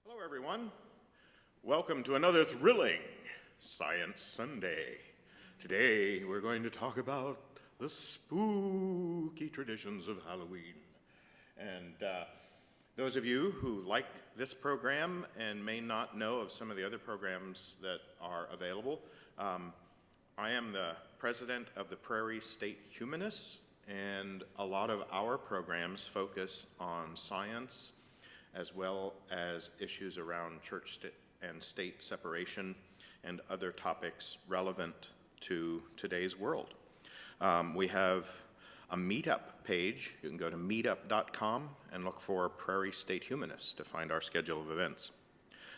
Hello, everyone. Welcome to another thrilling Science Sunday. Today, we're going to talk about the spooky traditions of Halloween. And those of you who like this program and may not know of some of the other programs that are available, I am the president of the Prairie State Humanists, and a lot of our programs focus on science as well as issues around church and state separation and other topics relevant to today's world. We have a meetup page. You can go to meetup.com and look for Prairie State Humanists to find our schedule of events.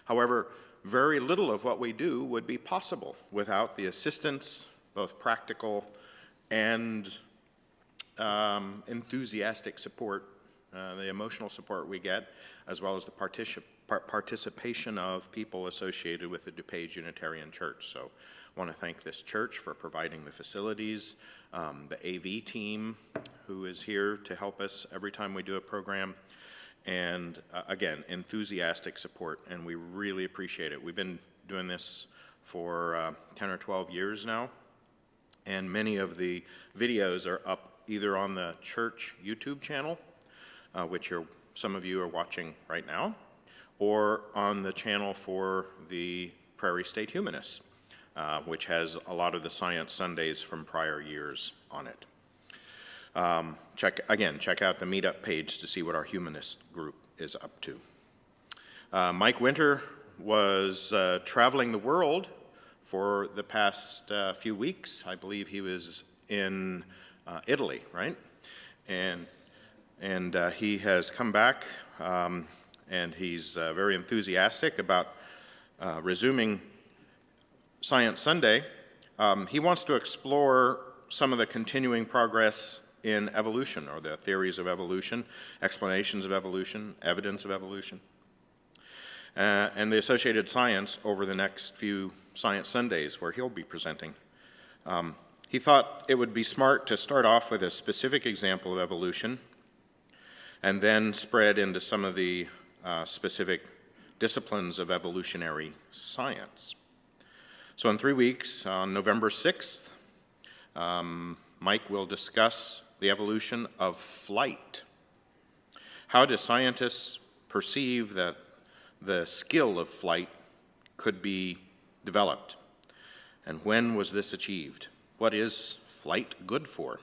However, very little of what we do would be possible without the assistance, both practical and enthusiastic support, the emotional support we get, as well as the participation of people associated with the DuPage Unitarian Church. So I want to thank this church for providing the facilities, the AV team who is here to help us every time we do a program, and again, enthusiastic support, and we really appreciate it. We've been doing this for 10 or 12 years now, and many of the videos are up either on the church YouTube channel, which some of you are watching right now, or on the channel for the Prairie State Humanists, which has a lot of the Science Sundays from prior years on it. Check out the meetup page to see what our humanist group is up to. Mike Winter was traveling the world for the past few weeks. I believe he was in Italy, right? And he has come back, and he's very enthusiastic about resuming Science Sunday. He wants to explore some of the continuing progress in evolution, or the theories of evolution, explanations of evolution, evidence of evolution, and the associated science over the next few Science Sundays where he'll be presenting. He thought it would be smart to start off with a specific example of evolution and then spread into some of the specific disciplines of evolutionary science. So in 3 weeks, on November 6th, Mike will discuss the evolution of flight. How do scientists perceive that the skill of flight could be developed? And when was this achieved? What is flight good for?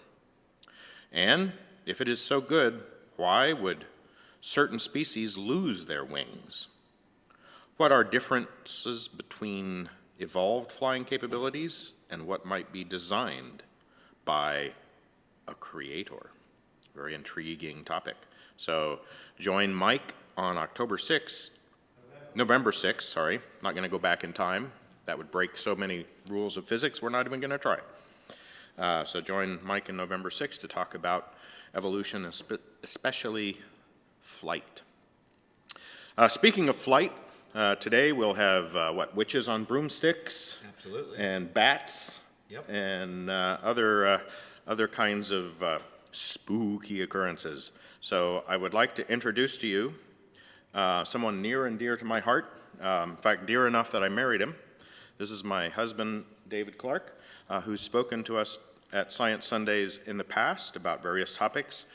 And if it is so good, why would certain species lose their wings? What are differences between evolved flying capabilities and what might be designed by a creator? Very intriguing topic. So join Mike on November 6th, sorry. Not going to go back in time. That would break so many rules of physics, we're not even going to try. So join Mike on November 6th to talk about evolution, especially flight. Speaking of flight, today we'll have, witches on broomsticks? Absolutely. And bats? Yep. And other kinds of spooky occurrences. So I would like to introduce to you someone near and dear to my heart. In fact, dear enough that I married him. This is my husband, David Clark, who's spoken to us at Science Sundays in the past about various topics,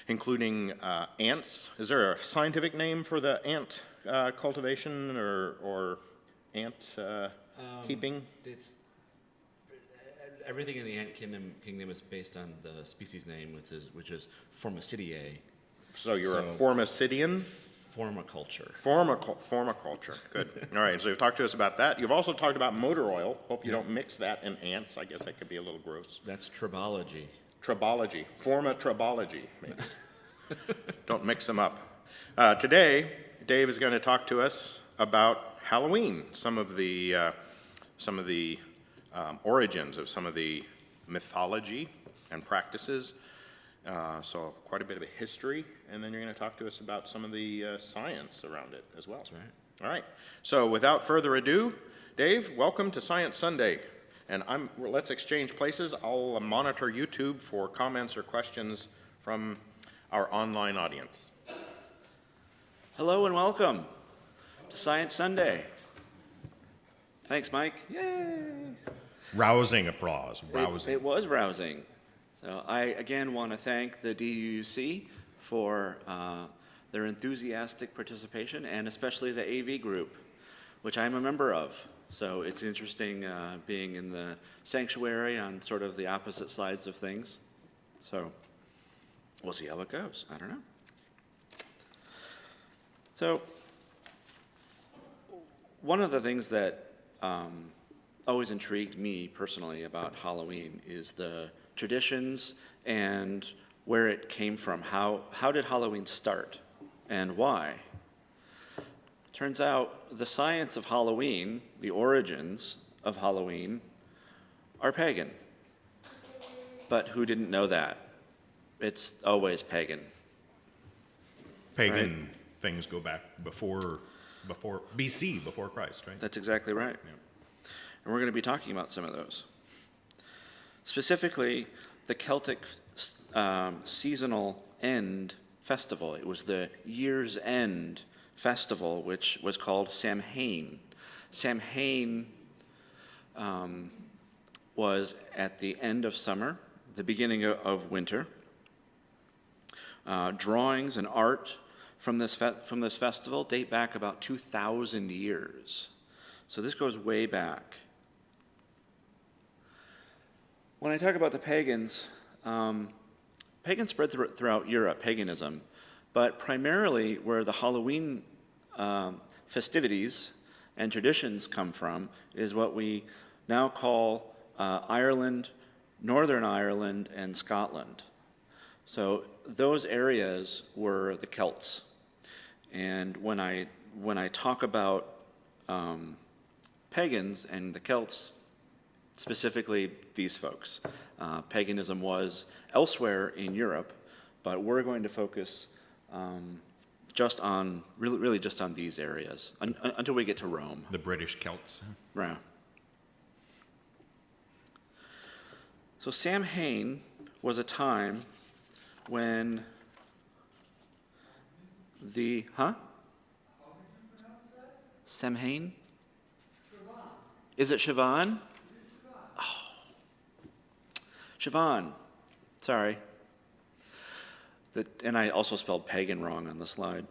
including ants. Is there a scientific name for the ant cultivation or ant keeping? Everything in the ant kingdom is based on the species name, which is Formicidae. So you're a Formicidian? Formiculture. Formiculture, good. All right, so you've talked to us about that. You've also talked about motor oil. Hope you don't mix that in ants. I guess that could be a little gross. That's tribology. Tribology, formatribology, maybe. Don't mix them up. Today, Dave is going to talk to us about Halloween, some of the origins of some of the mythology and practices. So quite a bit of a history, and then you're going to talk to us about some of the science around it as well. That's right. All right. So without further ado, Dave, welcome to Science Sunday. And let's exchange places. I'll monitor YouTube for comments or questions from our online audience. Hello and welcome. to Science Sunday. Thanks, Mike. Yay! Rousing applause, rousing. It was rousing. So I again want to thank the DUC for their enthusiastic participation, and especially the AV group, which I'm a member of. So it's interesting being in the sanctuary on sort of the opposite sides of things. So we'll see how it goes. I don't know. So one of the things that always intrigued me personally about Halloween is the traditions and where it came from. How did Halloween start and why? Turns out the science of Halloween, the origins of Halloween, are pagan. But who didn't know that? It's always pagan. Pagan things go back before BC, before Christ, right? That's exactly right. And we're going to be talking about some of those. Specifically, the Celtic seasonal end festival. It was the year's end festival, which was called Samhain. Samhain was at the end of summer, the beginning of winter. Drawings and art from this festival date back about 2,000 years. So this goes way back. When I talk about the pagans, pagans spread throughout Europe, paganism, but primarily where the Halloween festivities and traditions come from is what we now call Ireland, Northern Ireland, and Scotland. So those areas were the Celts. And when I talk about pagans and the Celts, specifically these folks, paganism was elsewhere in Europe, but we're going to focus just on, really just on these areas until we get to Rome. The British Celts. Right. So Samhain was a time when the, Samhain? Is it Siobhan? Oh. Siobhan. Sorry. And I also spelled pagan wrong on the slide.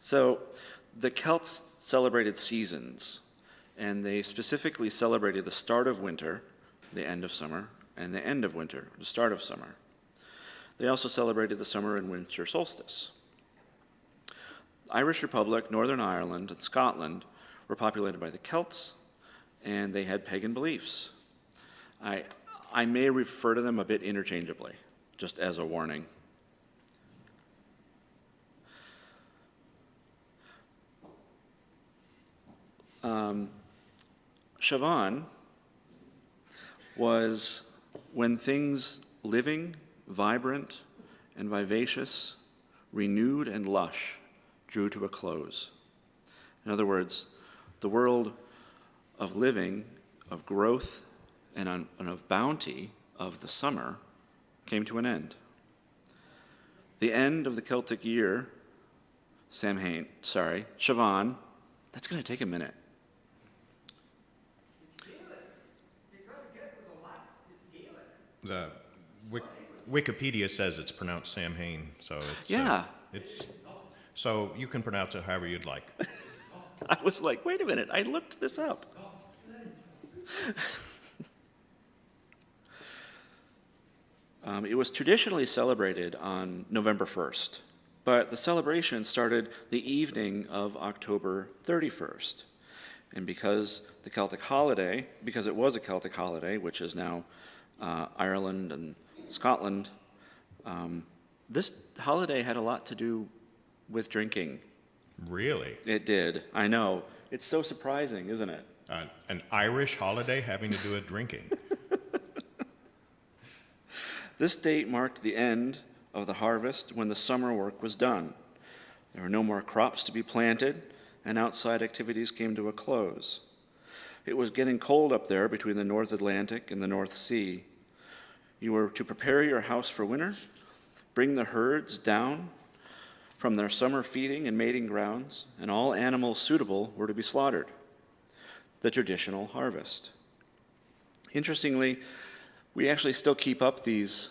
So the Celts celebrated seasons, and they specifically celebrated the start of winter, the end of summer, and the end of winter, the start of summer. They also celebrated the summer and winter solstice. Irish Republic, Northern Ireland, and Scotland were populated by the Celts, and they had pagan beliefs. I may refer to them a bit interchangeably, just as a warning. Siobhan was when things living, vibrant, and vivacious, renewed and lush, drew to a close. In other words, the world of living, of growth, and of bounty of the summer came to an end. The end of the Celtic year, Siobhan, that's going to take a minute. The Wikipedia says it's pronounced Samhain, so it's Yeah. So you can pronounce it however you'd like. I was like, wait a minute, I looked this up. It was traditionally celebrated on November 1st, but the celebration started the evening of October 31st. And because it was a Celtic holiday, which is now Ireland and Scotland, this holiday had a lot to do with drinking. Really? It did, I know. It's so surprising, isn't it? An Irish holiday having to do with drinking. This date marked the end of the harvest when the summer work was done. There were no more crops to be planted, and outside activities came to a close. It was getting cold up there between the North Atlantic and the North Sea. You were to prepare your house for winter, bring the herds down from their summer feeding and mating grounds, and all animals suitable were to be slaughtered. The traditional harvest. Interestingly, we actually still keep up these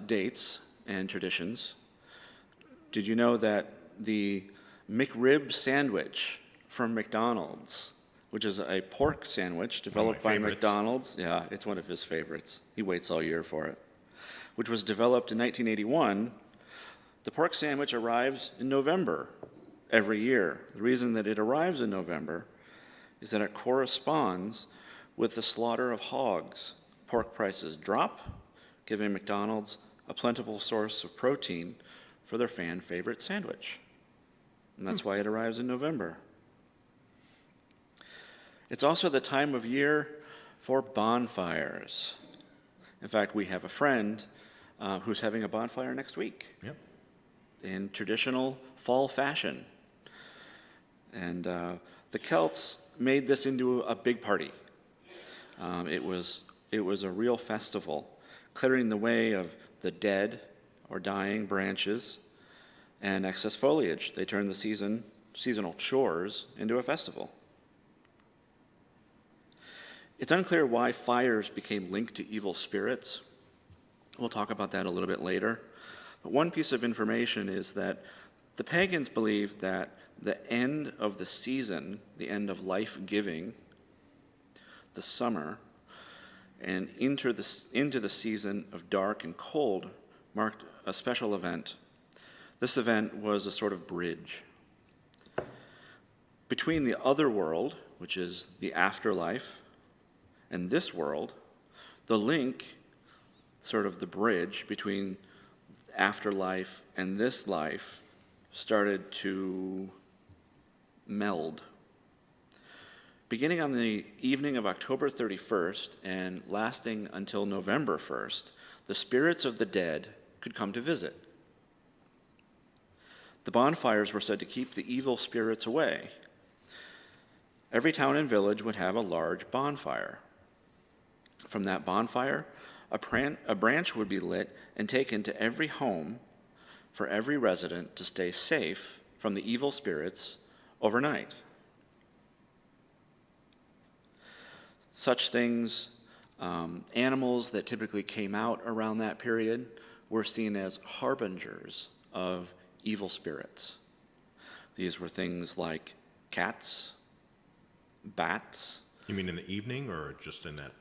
dates and traditions. Did you know that the McRib sandwich from McDonald's, which is a pork sandwich developed by favorites. McDonald's, yeah, it's one of his favorites. He waits all year for it, which was developed in 1981, the pork sandwich arrives in November every year. The reason that it arrives in November is that it corresponds with the slaughter of hogs. Pork prices drop, giving McDonald's a plentiful source of protein for their fan favorite sandwich. And that's why it arrives in November. It's also the time of year for bonfires. In fact, we have a friend who's having a bonfire next week. Yep. In traditional fall fashion. And the Celts made this into a big party. It was a real festival, clearing the way of the dead or dying branches and excess foliage. They turned the seasonal chores into a festival. It's unclear why fires became linked to evil spirits. We'll talk about that a little bit later. But one piece of information is that the pagans believed that the end of the season, the end of life-giving, the summer, and into the season of dark and cold marked a special event. This event was a sort of bridge between the other world, which is the afterlife, and this world. The link, sort of the bridge between afterlife and this life, started to meld. Beginning on the evening of October 31st and lasting until November 1st, the spirits of the dead could come to visit. The bonfires were said to keep the evil spirits away. Every town and village would have a large bonfire. From that bonfire, a branch would be lit and taken to every home for every resident to stay safe from the evil spirits overnight. Such things, animals that typically came out around that period, were seen as harbingers of evil spirits. These were things like cats, bats. You mean in the evening or just in that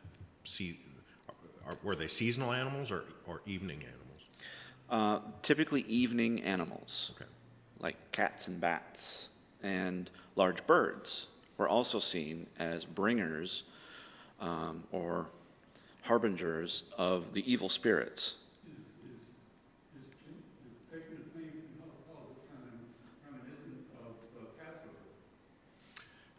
were they seasonal animals or evening animals? Typically evening animals, Okay. like cats and bats, and large birds were also seen as bringers or harbingers of the evil spirits.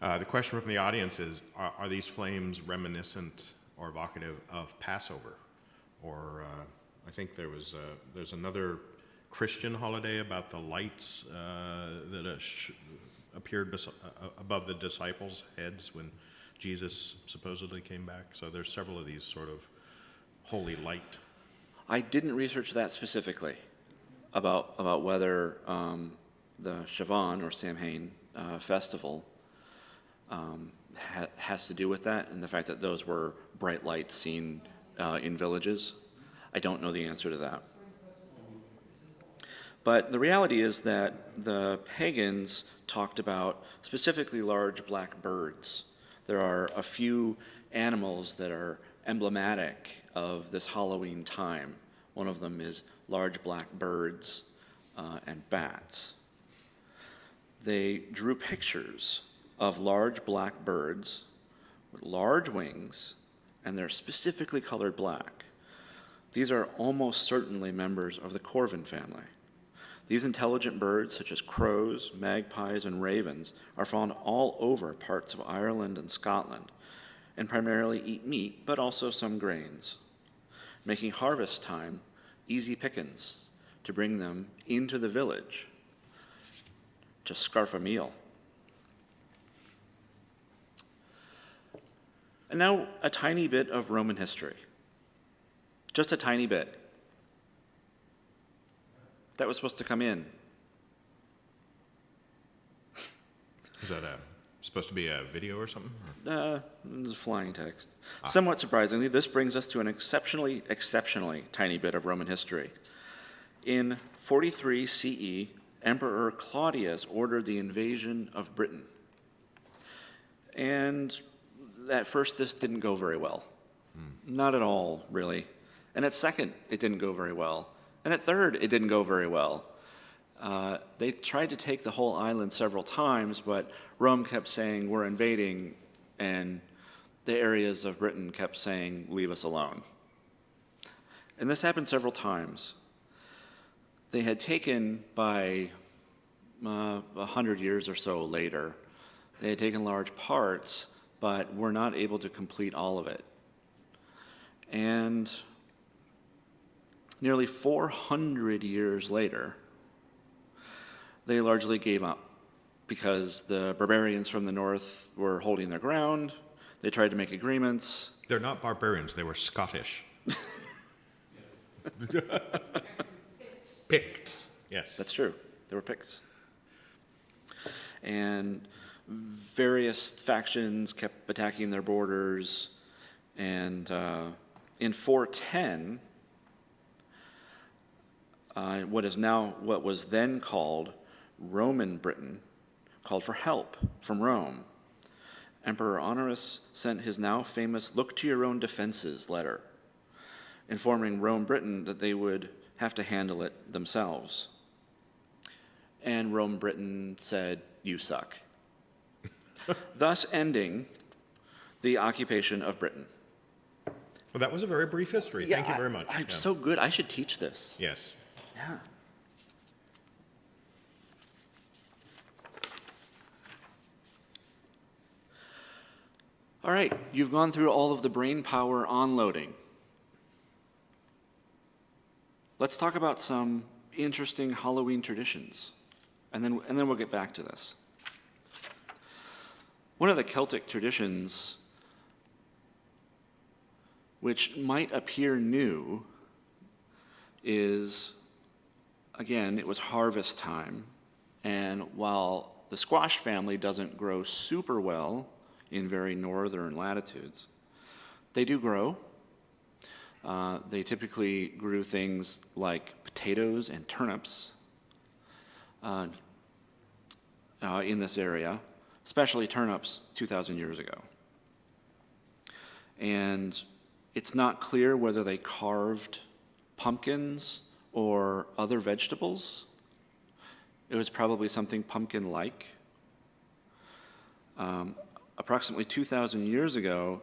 The question from the audience is, are these flames reminiscent or evocative of Passover? Or I think there's another Christian holiday about the lights that appeared above the disciples' heads when Jesus supposedly came back. So there's several of these sort of holy light. I didn't research that specifically about whether the Sivan or Samhain festival has to do with that and the fact that those were bright lights seen in villages. I don't know the answer to that. But the reality is that the pagans talked about specifically large black birds. There are a few animals that are emblematic of this Halloween time. One of them is large black birds and bats. They drew pictures of large black birds with large wings, and they're specifically colored black. These are almost certainly members of the corvin family. These intelligent birds, such as crows, magpies, and ravens, are found all over parts of Ireland and Scotland, and primarily eat meat, but also some grains, making harvest time easy pickings to bring them into the village to scarf a meal. And now a tiny bit of Roman history. Just a tiny bit. that was supposed to come in. Is that supposed to be a video or something? Or- This is flying text. Somewhat surprisingly, this brings us to an exceptionally tiny bit of Roman history. In 43 CE, Emperor Claudius ordered the invasion of Britain. And at first, this didn't go very well. Not at all, really. And at second, it didn't go very well. And at third, it didn't go very well. They tried to take the whole island several times, but Rome kept saying, we're invading, and the areas of Britain kept saying, leave us alone. And this happened several times. They had taken, by 100 years or so later, they had taken large parts, but were not able to complete all of it. And nearly 400 years later, they largely gave up because the barbarians from the north were holding their ground. They tried to make agreements. They're not barbarians, they were Scottish. Picts, yes. That's true. They were Picts. And various factions kept attacking their borders. And in 410, what was then called Roman Britain called for help from Rome. Emperor Honorius sent his now famous "Look to your own defenses" letter, informing Rome Britain that they would have to handle it themselves. And Rome Britain said, "You suck," thus ending the occupation of Britain. Well, that was a very brief history. Thank you very much. I'm Yeah. so good. I should teach this. Yes. Yeah. All right, you've gone through all of the brain power onloading. Let's talk about some interesting Halloween traditions, and then we'll get back to this. One of the Celtic traditions, which might appear new, is, again, it was harvest time, and while the squash family doesn't grow super well in very northern latitudes, they do grow. They typically grew things like potatoes and turnips in this area, especially turnips 2,000 years ago. And it's not clear whether they carved pumpkins or other vegetables. It was probably something pumpkin-like. Approximately 2,000 years ago,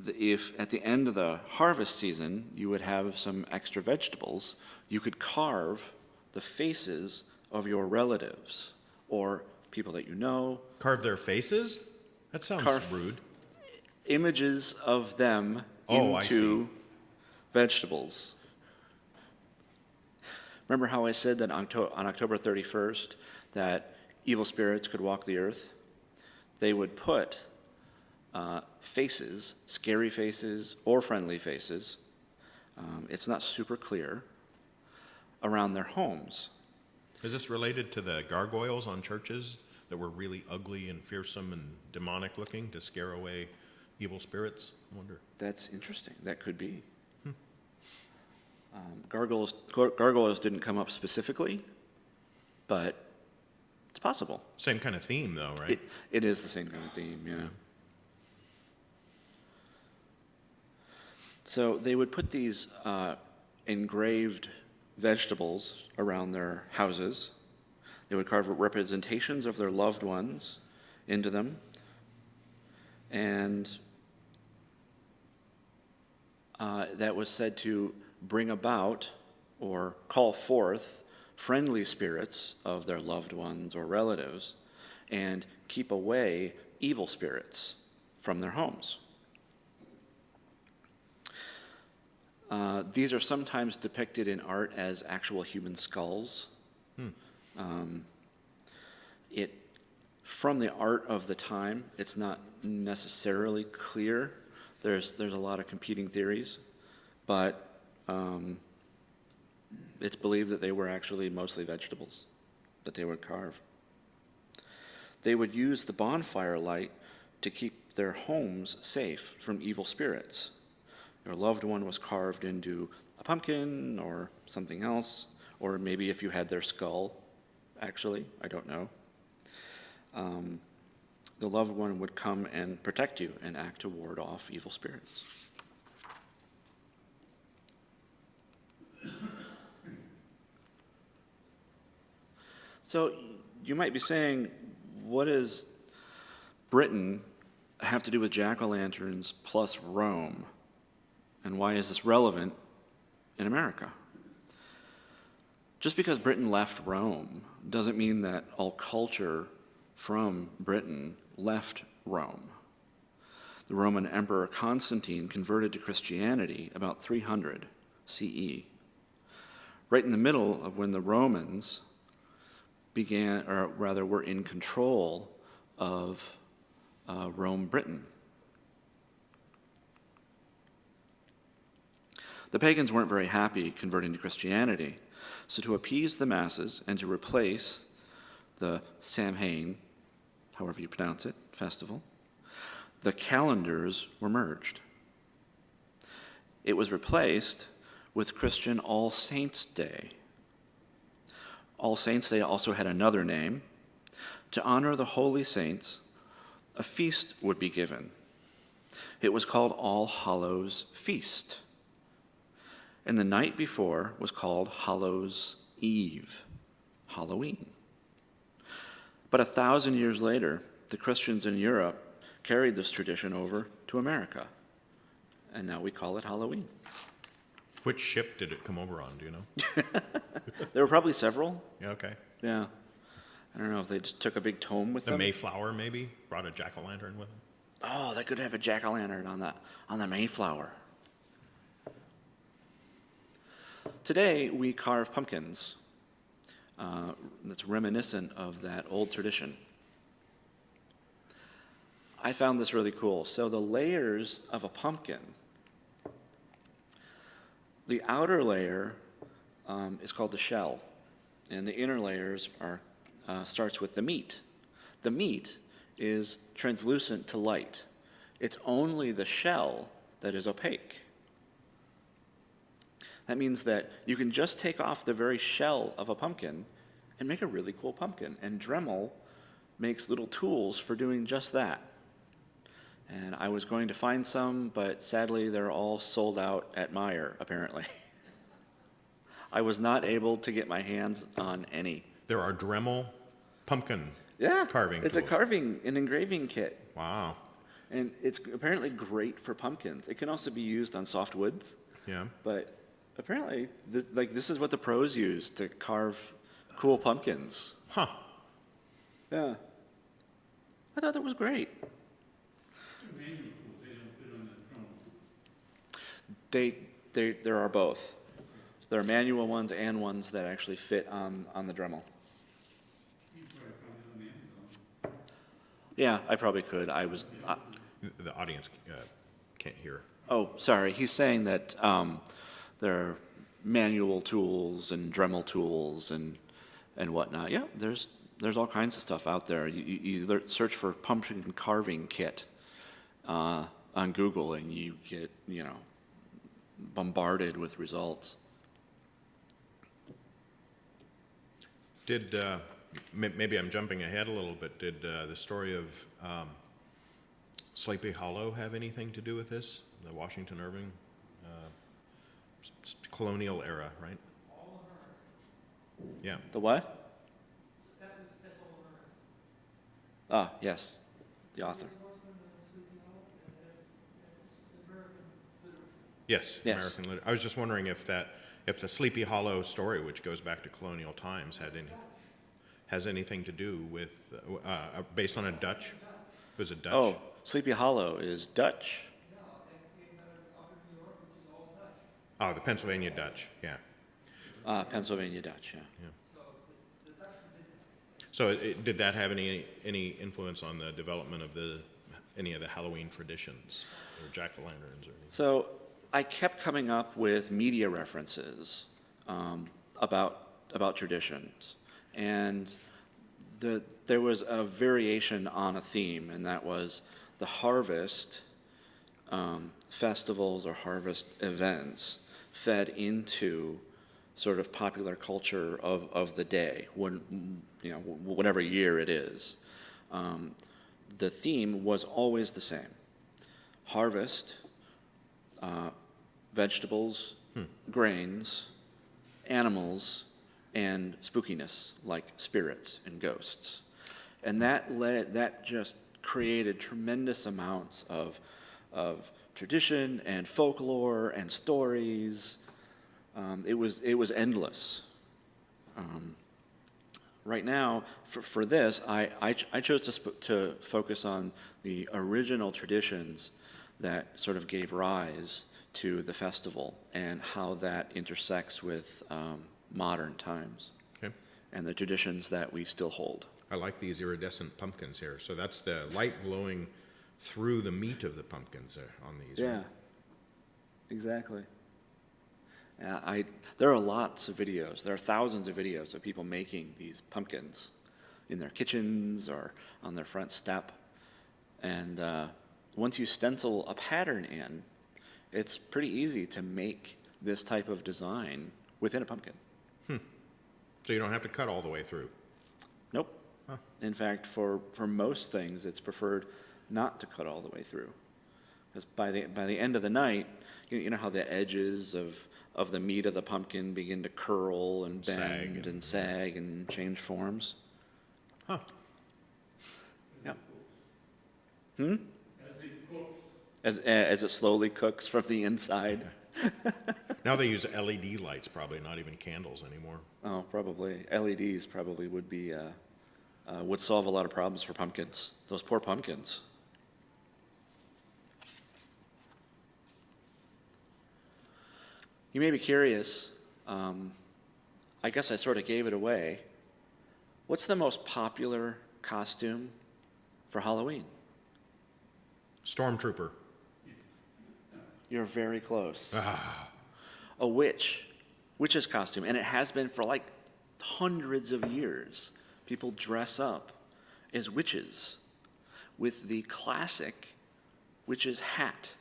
if at the end of the harvest season you would have some extra vegetables, you could carve the faces of your relatives or people that you know. Carve their faces? That sounds rude. Images of them into vegetables. Remember how I said that on October 31st that evil spirits could walk the earth? They would put faces, scary faces or friendly faces, it's not super clear, around their homes. Is this related to the gargoyles on churches that were really ugly and fearsome and demonic looking to scare away evil spirits? I wonder. That's interesting. That could be. Gargoyles didn't come up specifically, but it's possible. Same kind of theme, though, right? It is the same kind of theme, yeah. So they would put these engraved vegetables around their houses. They would carve representations of their loved ones into them. And that was said to bring about or call forth friendly spirits of their loved ones or relatives and keep away evil spirits from their homes. These are sometimes depicted in art as actual human skulls. From the art of the time, it's not necessarily clear. There's a lot of competing theories, but It's believed that they were actually mostly vegetables that they would carve. They would use the bonfire light to keep their homes safe from evil spirits. Your loved one was carved into a pumpkin or something else, or maybe if you had their skull, actually, I don't know. The loved one would come and protect you and act to ward off evil spirits. So you might be saying, what does Britain have to do with jack-o'-lanterns plus Rome? And why is this relevant in America? Just because Britain left Rome doesn't mean that all culture from Britain left Rome. The Roman Emperor Constantine converted to Christianity about 300 CE, right in the middle of when the Romans began, or rather were in control of Rome, Britain. The pagans weren't very happy converting to Christianity, so to appease the masses and to replace the Samhain, however you pronounce it, festival, the calendars were merged. It was replaced with Christian All Saints' Day. All Saints' Day also had another name. To honor the holy saints, a feast would be given. It was called All Hallows' Feast. And the night before was called Hallows' Eve, Halloween. But 1,000 years later, the Christians in Europe carried this tradition over to America, and now we call it Halloween. Which ship did it come over on, do you know? There were probably several. Yeah, okay. Yeah. I don't know if they just took a big tome with The them. Mayflower maybe brought a jack-o'-lantern with them? Oh, they could have a jack-o'-lantern on the Mayflower. Today, we carve pumpkins. That's reminiscent of that old tradition. I found this really cool. So the layers of a pumpkin, the outer layer is called the shell, and the inner layers starts with the meat. The meat is translucent to light. It's only the shell that is opaque. That means that you can just take off the very shell of a pumpkin and make a really cool pumpkin. And Dremel makes little tools for doing just that. And I was going to find some, but sadly they're all sold out at Meijer, apparently. I was not able to get my hands on any. There are Dremel pumpkin Yeah, carving it's tools. a carving and engraving kit. Wow. And it's apparently great for pumpkins. It can also be used on soft woods, Yeah. but apparently this is what the pros use to carve cool pumpkins. Huh. Yeah. I thought that was great. There are both. There are manual ones and ones that actually fit on the Dremel. Yeah, I probably could. The audience can't hear. Oh, sorry. He's saying that there are manual tools and Dremel tools and whatnot. Yeah, there's all kinds of stuff out there. You search for pumpkin carving kit on Google, and you get bombarded with results. Did, maybe I'm jumping ahead a little bit, did the story of Sleepy Hollow have anything to do with this? The Washington Irving colonial era, right? Yeah. The what? Ah, yes, the author. Yes, Yes. American literature. I was just wondering if the Sleepy Hollow story, which goes back to colonial times, has anything to do with, based on a Dutch? Was it Dutch? Oh, Sleepy Hollow is Dutch? Oh, the Pennsylvania Dutch, yeah. Pennsylvania Dutch, yeah. So did that have any influence on the development of any of the Halloween traditions, or jack-o'-lanterns or anything? So I kept coming up with media references about traditions. And there was a variation on a theme, and that was the harvest festivals or harvest events fed into sort of popular culture of the day, whatever year it is. The theme was always the same: harvest, vegetables, grains, animals, and spookiness like spirits and ghosts. And that just created tremendous amounts of tradition and folklore and stories. It was endless. Right now, for this, I chose to focus on the original traditions that sort of gave rise to the festival and how that intersects with modern times Okay. and the traditions that we still hold. I like these iridescent pumpkins here. So that's the light glowing through the meat of the pumpkins on these. Yeah, right? exactly. There are lots of videos. There are thousands of videos of people making these pumpkins in their kitchens or on their front step. And once you stencil a pattern in, it's pretty easy to make this type of design within a pumpkin. So you don't have to cut all the way through. Nope. In fact, for most things, it's preferred not to cut all the way through. Because by the end of the night, you know how the edges of the meat of the pumpkin begin to curl and bend and sag and change forms? Huh. Yeah. As it slowly cooks from the inside. Now they use LED lights, probably not even candles anymore. Oh, probably. LEDs probably would solve a lot of problems for pumpkins. Those poor pumpkins. You may be curious, I guess I sort of gave it away. What's the most popular costume for Halloween? Stormtrooper. You're very close. A witch's costume, and it has been for like hundreds of years. People dress up as witches with the classic witch's hat.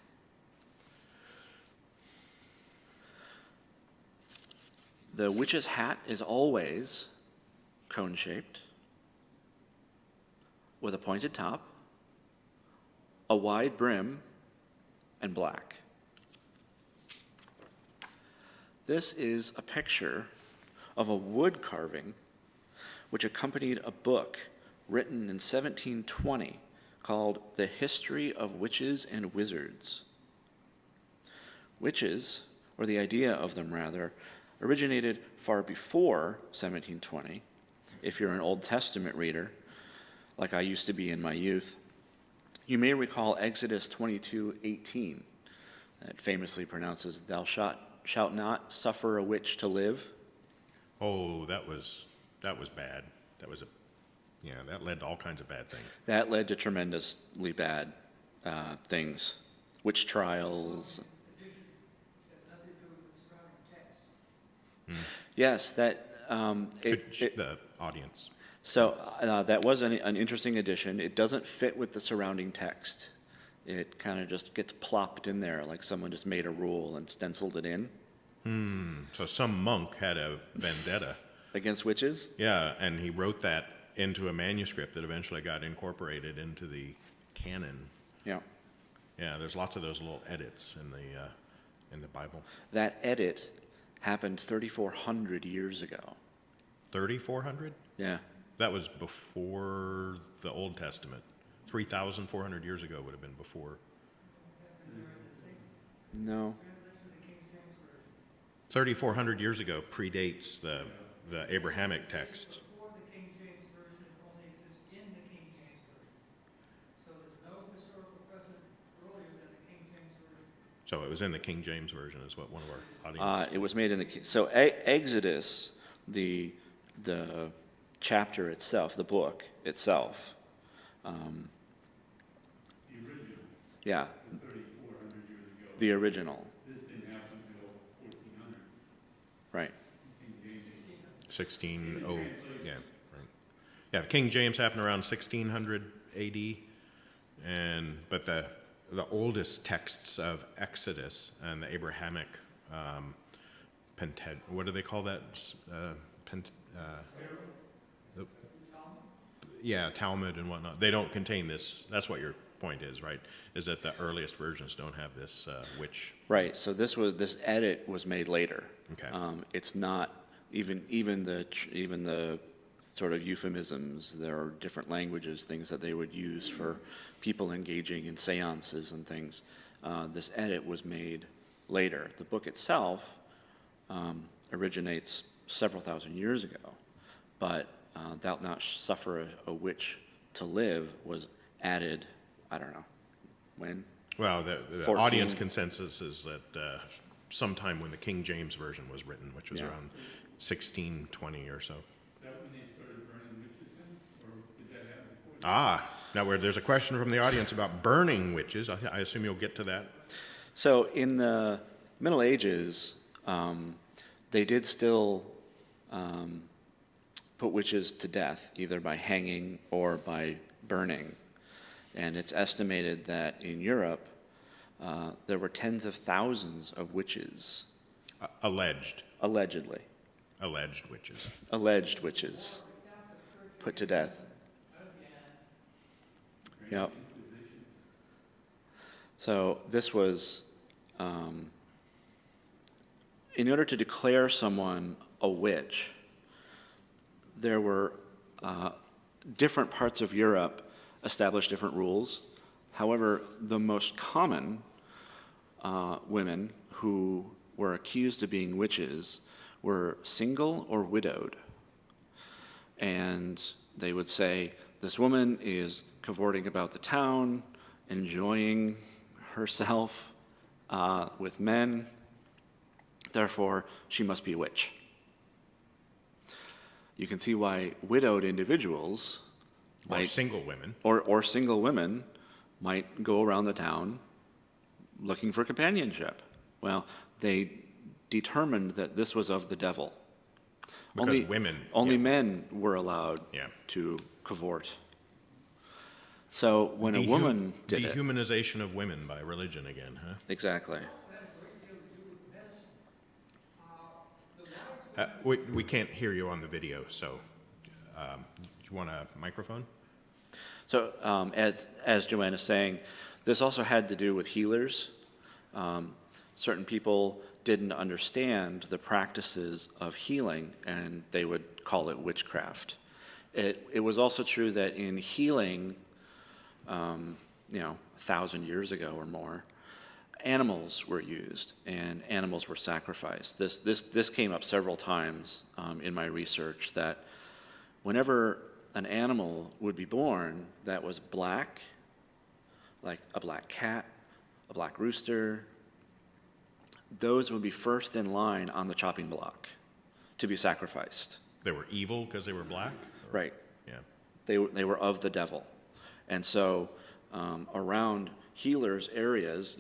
The witch's hat is always cone-shaped, with a pointed top, a wide brim, and black. This is a picture of a wood carving which accompanied a book written in 1720 called The History of Witches and Wizards. Witches, or the idea of them rather, originated far before 1720. If you're an Old Testament reader, like I used to be in my youth, you may recall Exodus 22:18, that famously pronounces, "Thou shalt not suffer a witch to live." Oh, that was bad. That led to all kinds of bad things. That led to tremendously bad things, witch trials. Yes, that The audience. so that was an interesting addition. It doesn't fit with the surrounding text. It kind of just gets plopped in there like someone just made a rule and stenciled it in. So some monk had a vendetta. Against witches? Yeah, and he wrote that into a manuscript that eventually got incorporated into the canon. Yeah. Yeah, there's lots of those little edits in the Bible. That edit happened 3,400 years ago. 3,400? Yeah. That was before the Old Testament. 3,400 years ago would have been before. No. 3,400 years ago predates the Abrahamic text. Before the King James Version, it only exists in the King James Version. So there's no historical precedent earlier than the King James Version. So it was in the King James Version, is what one of our audience. It was made in so Exodus, the chapter itself, the book itself. The original, Yeah, 3,400 years ago. the original. This didn't happen until 1400. Right. yeah, right. Yeah, the King James happened around 1600 AD, but the oldest texts of Exodus and the Abrahamic what do they call that? Talmud and whatnot. They don't contain this. That's what your point is, right? Is that the earliest versions don't have this witch. Right. So this edit was made later. Okay. It's not even the sort of euphemisms. There are different languages, things that they would use for people engaging in seances and things. This edit was made later. The book itself originates several thousand years ago, but "Thou not suffer a witch to live" was added, I don't know, when? Well, the 14. audience consensus is that sometime when the King James Version was written, which was Yeah. around 1620 or so. That when they started burning witches then, or did that happen before? Now there's a question from the audience about burning witches. I assume you'll get to that. So in the Middle Ages, they did still put witches to death, either by hanging or by burning. And it's estimated that in Europe, there were tens of thousands of witches, Alleged allegedly, witches. alleged witches, put to death. Yep. So this was, in order to declare someone a witch, there were different parts of Europe established different rules. However, the most common women who were accused of being witches were single or widowed. And they would say, this woman is cavorting about the town, enjoying herself with men, therefore she must be a witch. You can see why widowed individuals Or single women. or single women might go around the town looking for companionship. Well, they determined that this was of the devil. Because women. Only yeah. men were allowed Yeah. to cavort. So when a woman did it, Dehumanization of women by religion again, huh? exactly. We can't hear you on the video, so do you want a microphone? So as Joanne is saying, this also had to do with healers. Certain people didn't understand the practices of healing, and they would call it witchcraft. It was also true that in healing, 1,000 years ago or more, animals were used and animals were sacrificed. This came up several times in my research, that whenever an animal would be born that was black, like a black cat, a black rooster, those would be first in line on the chopping block to be sacrificed. They were evil because they were black? Right. Yeah. They were of the devil. And so around healers' areas,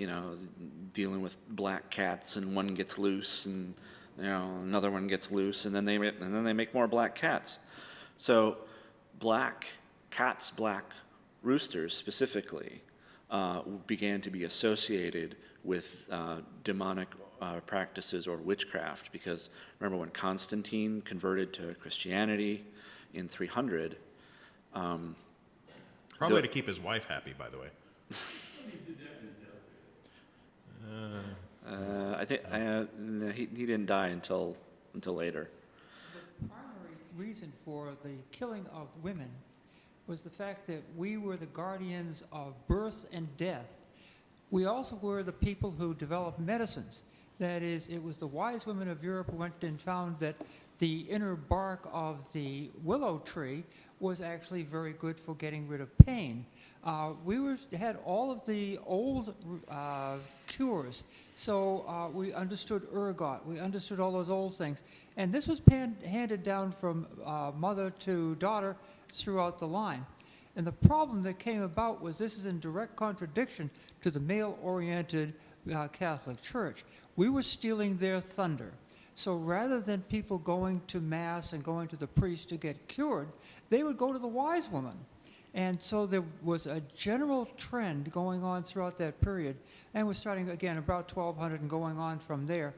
dealing with black cats, and one gets loose, and another one gets loose, and then they make more black cats. So black cats, black roosters specifically, began to be associated with demonic practices or witchcraft, because remember when Constantine converted to Christianity in 300. Probably to keep his wife happy, by the way. I think no, he didn't die until later. The primary reason for the killing of women was the fact that we were the guardians of birth and death. We also were the people who developed medicines. That is, it was the wise women of Europe who went and found that the inner bark of the willow tree was actually very good for getting rid of pain. We had all of the old cures, so we understood ergot, we understood all those old things. And this was handed down from mother to daughter throughout the line. And the problem that came about was this is in direct contradiction to the male-oriented Catholic Church. We were stealing their thunder. So rather than people going to Mass and going to the priest to get cured, they would go to the wise woman. And so there was a general trend going on throughout that period, and we're starting again about 1200 and going on from there,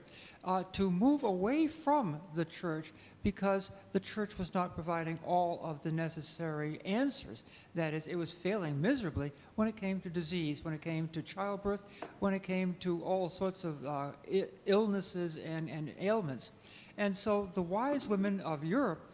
to move away from the church because the church was not providing all of the necessary answers. That is, it was failing miserably when it came to disease, when it came to childbirth, when it came to all sorts of illnesses and ailments. And so the wise women of Europe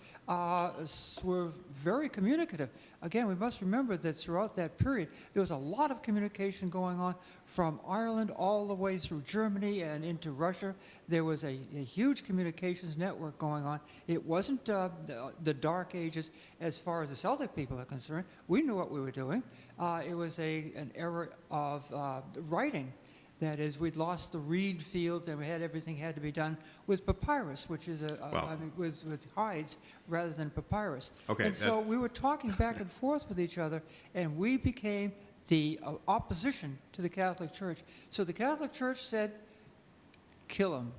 were very communicative. Again, we must remember that throughout that period, there was a lot of communication going on from Ireland all the way through Germany and into Russia. There was a huge communications network going on. It wasn't the Dark Ages as far as the Celtic people are concerned. We knew what we were doing. It was an era of writing. That is, we'd lost the reed fields, and we had everything had to be done with papyrus, which is with hides rather than papyrus. Okay, and so we were talking back and forth with each other, and we became the opposition to the Catholic Church. So the Catholic Church said, kill them.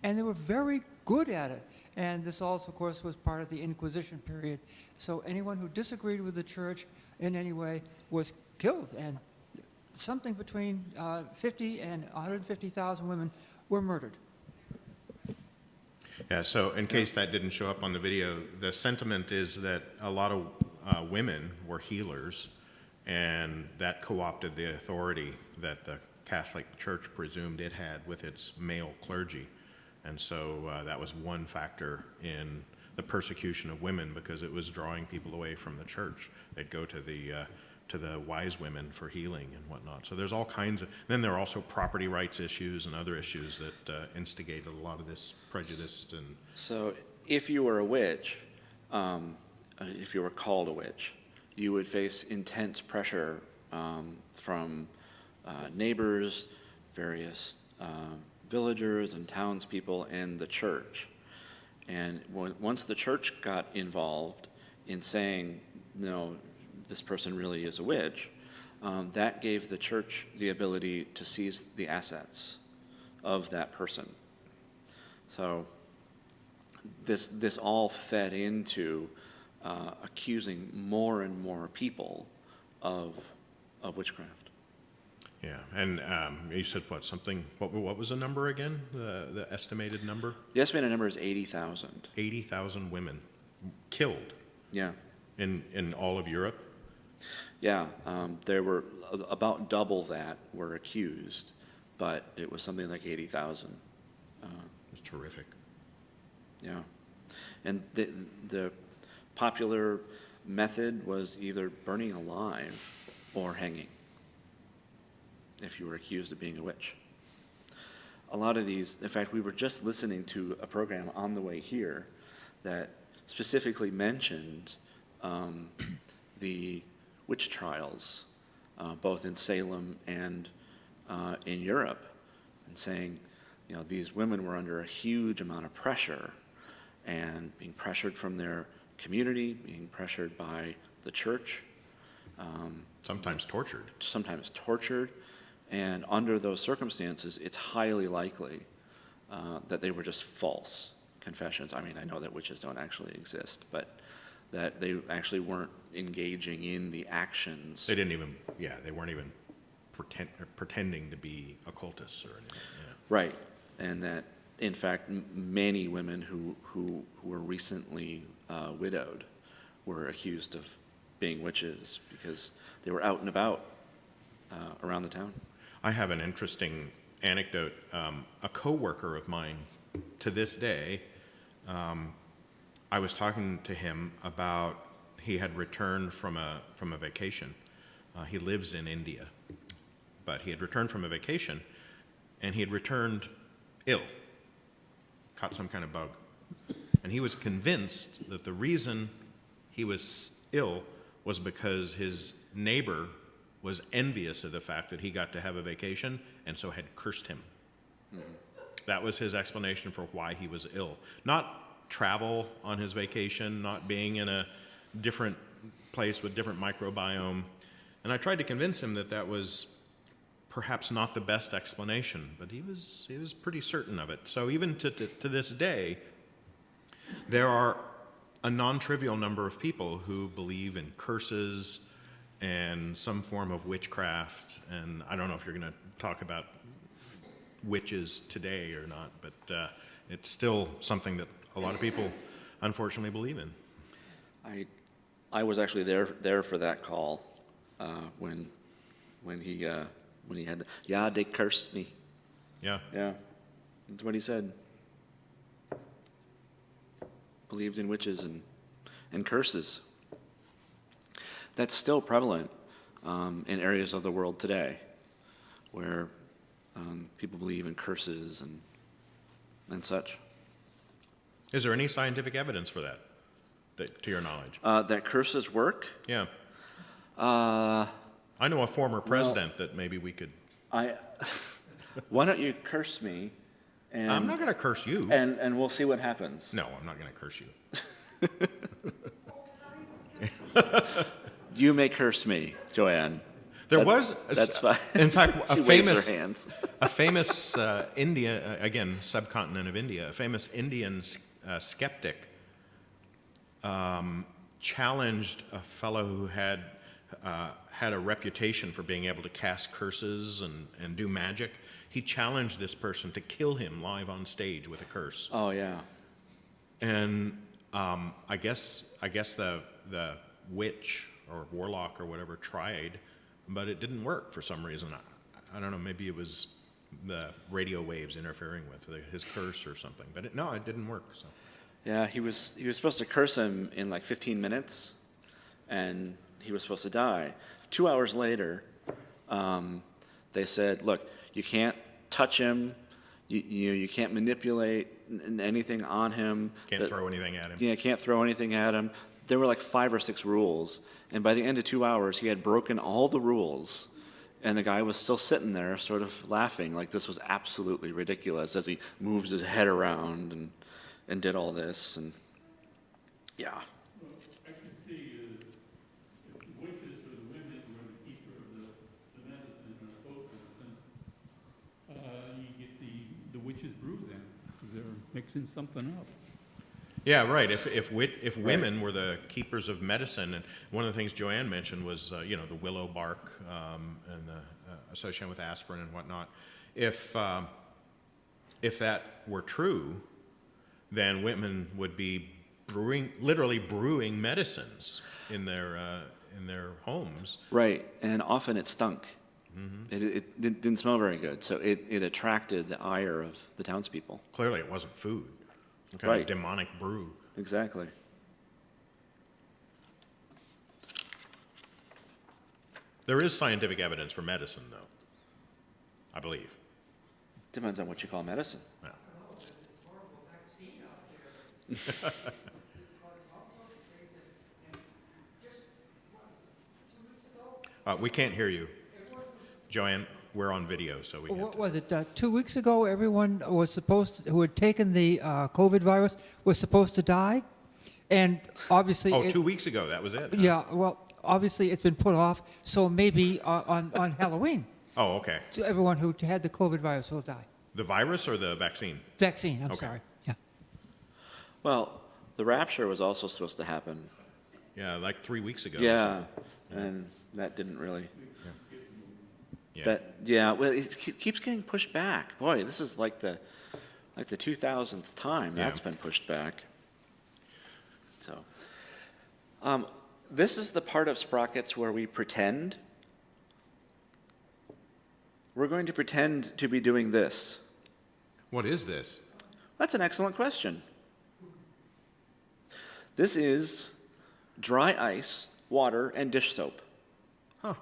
And they were very good at it. And this also, of course, was part of the Inquisition period. So anyone who disagreed with the Church in any way was killed. And something between 50 and 150,000 women were murdered. Yeah, so in case that didn't show up on the video, the sentiment is that a lot of women were healers, and that co-opted the authority that the Catholic Church presumed it had with its male clergy. And so that was one factor in the persecution of women, because it was drawing people away from the church. They'd go to the wise women for healing and whatnot. So there's all kinds of, then there are also property rights issues and other issues that instigated a lot of this prejudice. And So if you were a witch, if you were called a witch, you would face intense pressure from neighbors, various villagers and townspeople, and the church. And once the church got involved in saying, no, this person really is a witch, that gave the church the ability to seize the assets of that person. So this all fed into accusing more and more people of witchcraft. yeah, and you said what was the number again, the estimated number? The estimated number is 80,000. 80,000 women killed Yeah. in all of Europe? Yeah, there were about double that were accused, but it was something like 80,000. It's terrific. Yeah, and the popular method was either burning alive or hanging if you were accused of being a witch. A lot of these, in fact, we were just listening to a program on the way here that specifically mentioned the witch trials, both in Salem and in Europe, and saying, you know, these women were under a huge amount of pressure, and being pressured from their community, being pressured by the church, Sometimes tortured. sometimes tortured, and under those circumstances, it's highly likely that they were just false confessions. I mean, I know that witches don't actually exist, but that they actually weren't engaging in the actions. They weren't even pretending to be occultists or anything. Yeah. Right, and that, in fact, many women who were recently widowed were accused of being witches because they were out and about around the town. I have an interesting anecdote. A coworker of mine, to this day, I was talking to him about, he had returned from a vacation. He lives in India, but he had returned from a vacation, and he had returned ill, caught some kind of bug. And he was convinced that the reason he was ill was because his neighbor was envious of the fact that he got to have a vacation, and so had cursed him. Mm-hmm. That was his explanation for why he was ill. Not travel on his vacation, not being in a different place with different microbiome. And I tried to convince him that that was perhaps not the best explanation, but he was pretty certain of it. So even to this day, there are a non-trivial number of people who believe in curses and some form of witchcraft. And I don't know if you're going to talk about witches today or not, but it's still something that a lot of people unfortunately believe in. I was actually there for that call when he had the, yeah, they cursed me. Yeah. Yeah, that's what he said. Believed in witches and curses. That's still prevalent in areas of the world today where people believe in curses and such. Is there any scientific evidence for that to your knowledge? That curses work? Yeah. Uh, I know a former president that maybe we could. Why don't you curse me? And, I'm not going to curse you. and we'll see what happens. No, I'm not going to curse you. You may curse me, Joanne. There That- was, that's fine. in fact, a She waves famous, her hands. a famous India, again, subcontinent of India, a famous Indian skeptic challenged a fellow who had a reputation for being able to cast curses and do magic. He challenged this person to kill him live on stage with a curse. Oh, yeah. And I guess the witch or warlock or whatever tried, but it didn't work for some reason. I don't know, maybe it was the radio waves interfering with his curse or something. But it didn't work. So Yeah, he was supposed to curse him in like 15 minutes, and he was supposed to die. 2 hours later, they said, look, you can't touch him, you can't manipulate anything on him. can't throw anything at him. Yeah, can't throw anything at him. There were like 5 or 6 rules, and by the end of 2 hours, he had broken all the rules, and the guy was still sitting there sort of laughing like this was absolutely ridiculous as he moved his head around and did all this, and yeah. Well, I can see if the witches or the women who are the keeper of the medicine or folk medicine, you get the witch's brew then, because they're mixing something up. Yeah, right. If women were the keepers of medicine, and one of the things Joanne mentioned was the willow bark and the association with aspirin and whatnot. If that were true, then women would be literally brewing medicines in their homes. Right, and often it stunk. It didn't smell very good, so it attracted the ire of the townspeople. Clearly, it wasn't food. Some kind Right. of demonic brew. Exactly. There is scientific evidence for medicine, though. I believe. Depends on what you call medicine. Yeah. We can't hear you, Joanne. We're on video, so we What can't. was it, 2 weeks ago, everyone was who had taken the COVID virus was supposed to die? And obviously... Oh, 2 weeks ago, that was it. huh? Yeah, well, obviously it's been put off, so maybe on Halloween, Oh, okay. everyone who had the COVID virus will die. The virus or the vaccine? Vaccine, I'm Okay. sorry, yeah. Well, the rapture was also supposed to happen. Yeah, like 3 weeks ago. Yeah, and that didn't really. Yeah. Well, it keeps getting pushed back. Boy, this is like the 2000th time Yeah. that's been pushed back. So, this is the part of Sprockets where we pretend. We're going to pretend to be doing this. What is this? That's an excellent question. This is dry ice, water, and dish soap. Huh.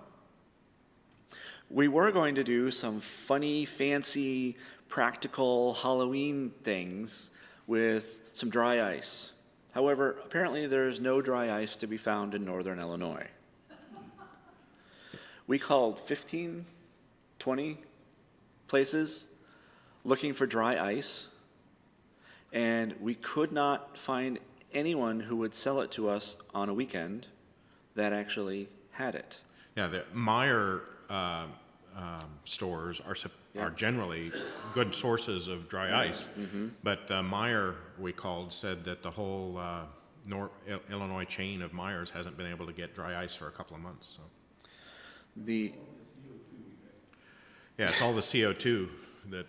We were going to do some funny, fancy, practical Halloween things with some dry ice. However, apparently there's no dry ice to be found in northern Illinois. We called 15, 20 places looking for dry ice, and we could not find anyone who would sell it to us on a weekend that actually had it. Yeah, the Meyer stores are generally good sources of dry ice. But Meyer, we called, said that the whole Illinois chain of Myers hasn't been able to get dry ice for a couple of months. So. The Yeah, it's all the CO2 that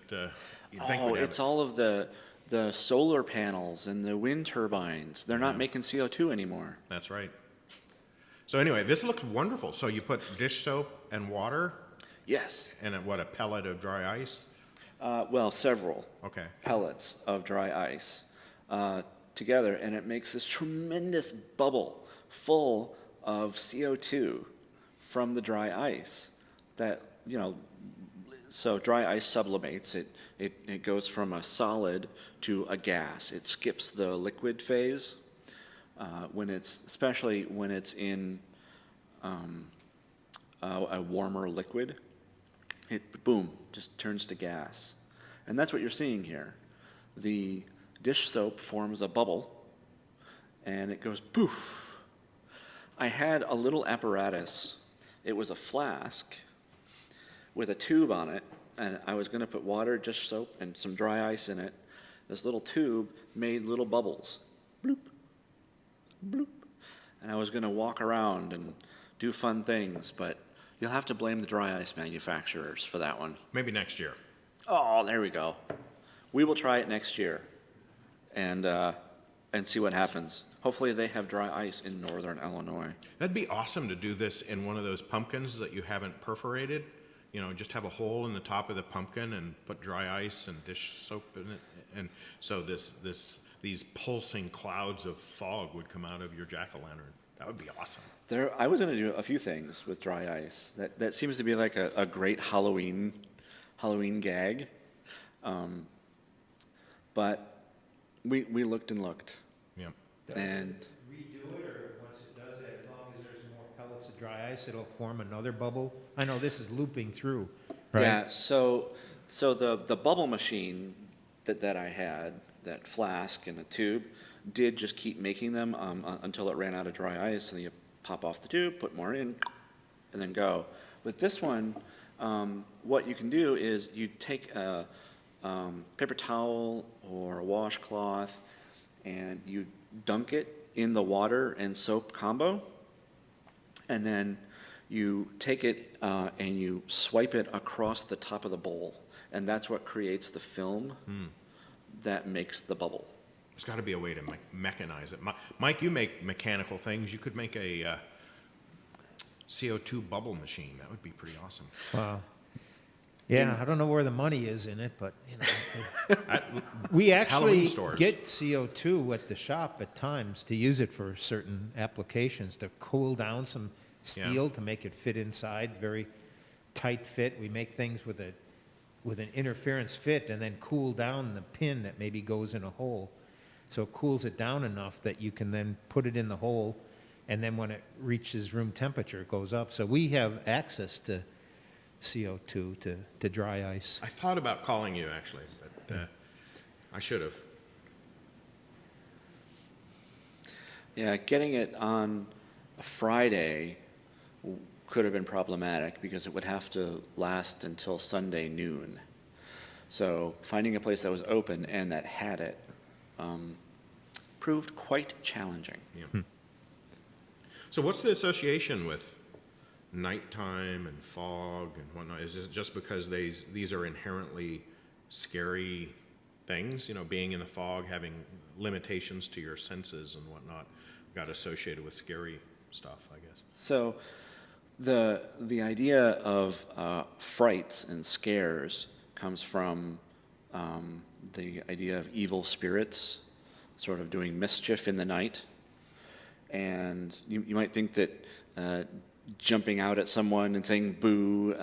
you'd think would have it's it. all of the solar panels and the wind turbines. They're not making CO2 anymore. That's right. So anyway, this looks wonderful. So you put dish soap and water Yes. and a pellet of dry ice? Well, several Okay. pellets of dry ice together, and it makes this tremendous bubble full of CO2 from the dry ice. That, so dry ice sublimates. It goes from a solid to a gas. It skips the liquid phase especially when it's in a warmer liquid. It, boom, just turns to gas. And that's what you're seeing here. The dish soap forms a bubble, and it goes poof. I had a little apparatus. It was a flask with a tube on it, and I was going to put water, dish soap, and some dry ice in it. This little tube made little bubbles. Bloop, bloop. And I was going to walk around and do fun things, but you'll have to blame the dry ice manufacturers for that one. Maybe next year. Oh, there we go. We will try it next year and see what happens. Hopefully they have dry ice in northern Illinois. That'd be awesome to do this in one of those pumpkins that you haven't perforated. Just have a hole in the top of the pumpkin and put dry ice and dish soap in it. And so these pulsing clouds of fog would come out of your jack-o'-lantern. That would be awesome. I was going to do a few things with dry ice. That seems to be like a great Halloween gag. But we looked and looked. Yeah. And Redo it, or once it does that, as long as there's more pellets of dry ice, it'll form another bubble? I know this is looping through, right? yeah, so the bubble machine that I had, that flask and a tube, did just keep making them until it ran out of dry ice, and you pop off the tube, put more in, and then go. With this one, what you can do is you take a paper towel or a washcloth, and you dunk it in the water and soap combo, and then you take it and you swipe it across the top of the bowl, and that's what creates the film that makes the bubble. There's got to be a way to mechanize it. Mike, you make mechanical things. You could make a CO2 bubble machine. That would be pretty awesome. Wow. Yeah, I don't know where the money is in it, but, we actually Halloween stores. get CO2 at the shop at times to use it for certain applications, to cool down some steel to make it fit inside, very tight fit. We make things with an interference fit and then cool down the pin that maybe goes in a hole. So it cools it down enough that you can then put it in the hole, and then when it reaches room temperature, it goes up. So we have access to CO2 to dry ice. I thought about calling you, actually, but I should have. Yeah, getting it on a Friday could have been problematic because it would have to last until Sunday noon. So finding a place that was open and that had it proved quite challenging. Yeah. So what's the association with nighttime and fog and whatnot? Is it just because these are inherently scary things? Being in the fog, having limitations to your senses and whatnot, got associated with scary stuff, I guess. So the idea of frights and scares comes from the idea of evil spirits sort of doing mischief in the night. And you might think that jumping out at someone and saying boo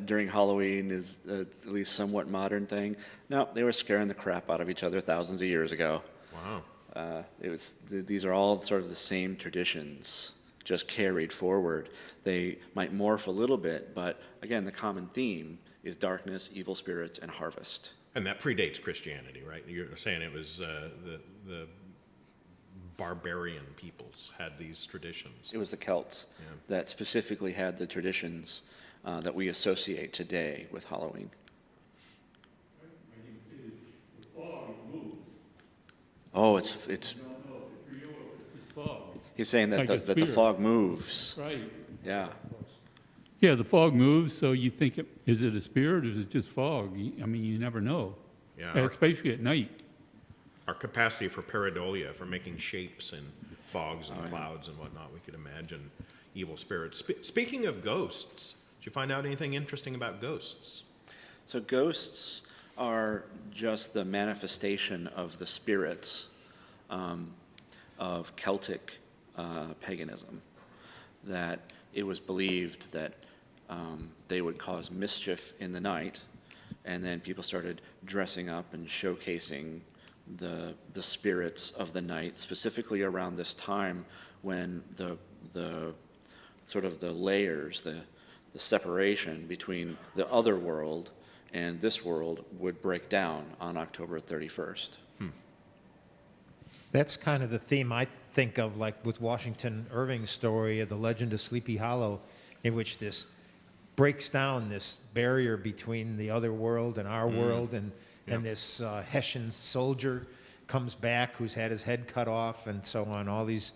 during Halloween is at least somewhat modern thing. No, they were scaring the crap out of each other thousands of years ago. Wow. These are all sort of the same traditions, just carried forward. They might morph a little bit, but again, the common theme is darkness, evil spirits, and harvest. And that predates Christianity, right? You're saying it was the barbarian peoples had these traditions. It was the Celts that specifically had the traditions. that we associate today with Halloween. I can see the fog moves. Oh, it's. I don't know if it's real or if it's fog. He's saying that Like a that the spirit. fog moves. Right. Yeah. Yeah, the fog moves, so you think, is it a spirit or is it just fog? I mean, you never know, Yeah, especially at night. our capacity for pareidolia, for making shapes and fogs and clouds and whatnot, we could imagine evil spirits. Speaking of ghosts, did you find out anything interesting about ghosts? So ghosts are just the manifestation of the spirits of Celtic paganism. That it was believed that they would cause mischief in the night, and then people started dressing up and showcasing the spirits of the night, specifically around this time when the sort of the layers, the separation between the other world and this world would break down on October 31st. That's kind of the theme I think of, like with Washington Irving's story of the Legend of Sleepy Hollow, in which this breaks down this barrier between the other world and our world, and this Hessian soldier comes back who's had his head cut off, and so on. All these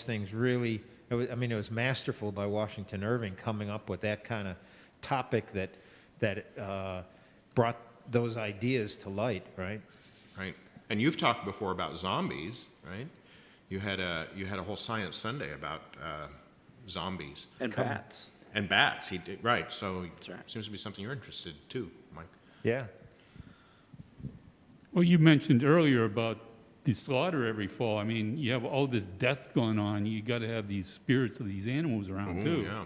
things really. It was masterful by Washington Irving coming up with that kind of topic that brought those ideas to light, right? Right. And you've talked before about zombies, right? You had a whole Science Sunday about zombies And bats. and bats. He did, right. So That's right. seems to be something you're interested too, Mike. Yeah. Well, you mentioned earlier about the slaughter every fall. I mean, you have all this death going on. You got to have these spirits of these animals around Ooh, too yeah.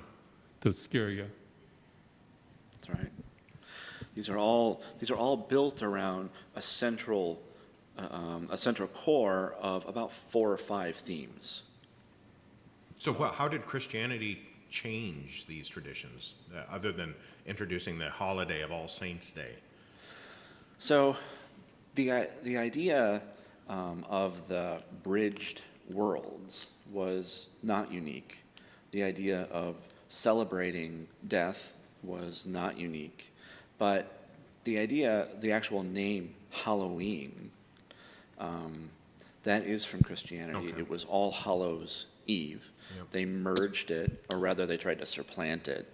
to scare you. That's right. These are all built around a central core of about 4 or 5 themes. So how did Christianity change these traditions, other than introducing the holiday of All Saints' Day? So, the idea of the bridged worlds was not unique. The idea of celebrating death was not unique, but the actual name Halloween, that is from Christianity. Okay. It was All Hallows Eve. Yep. They merged it, or rather they tried to supplant it,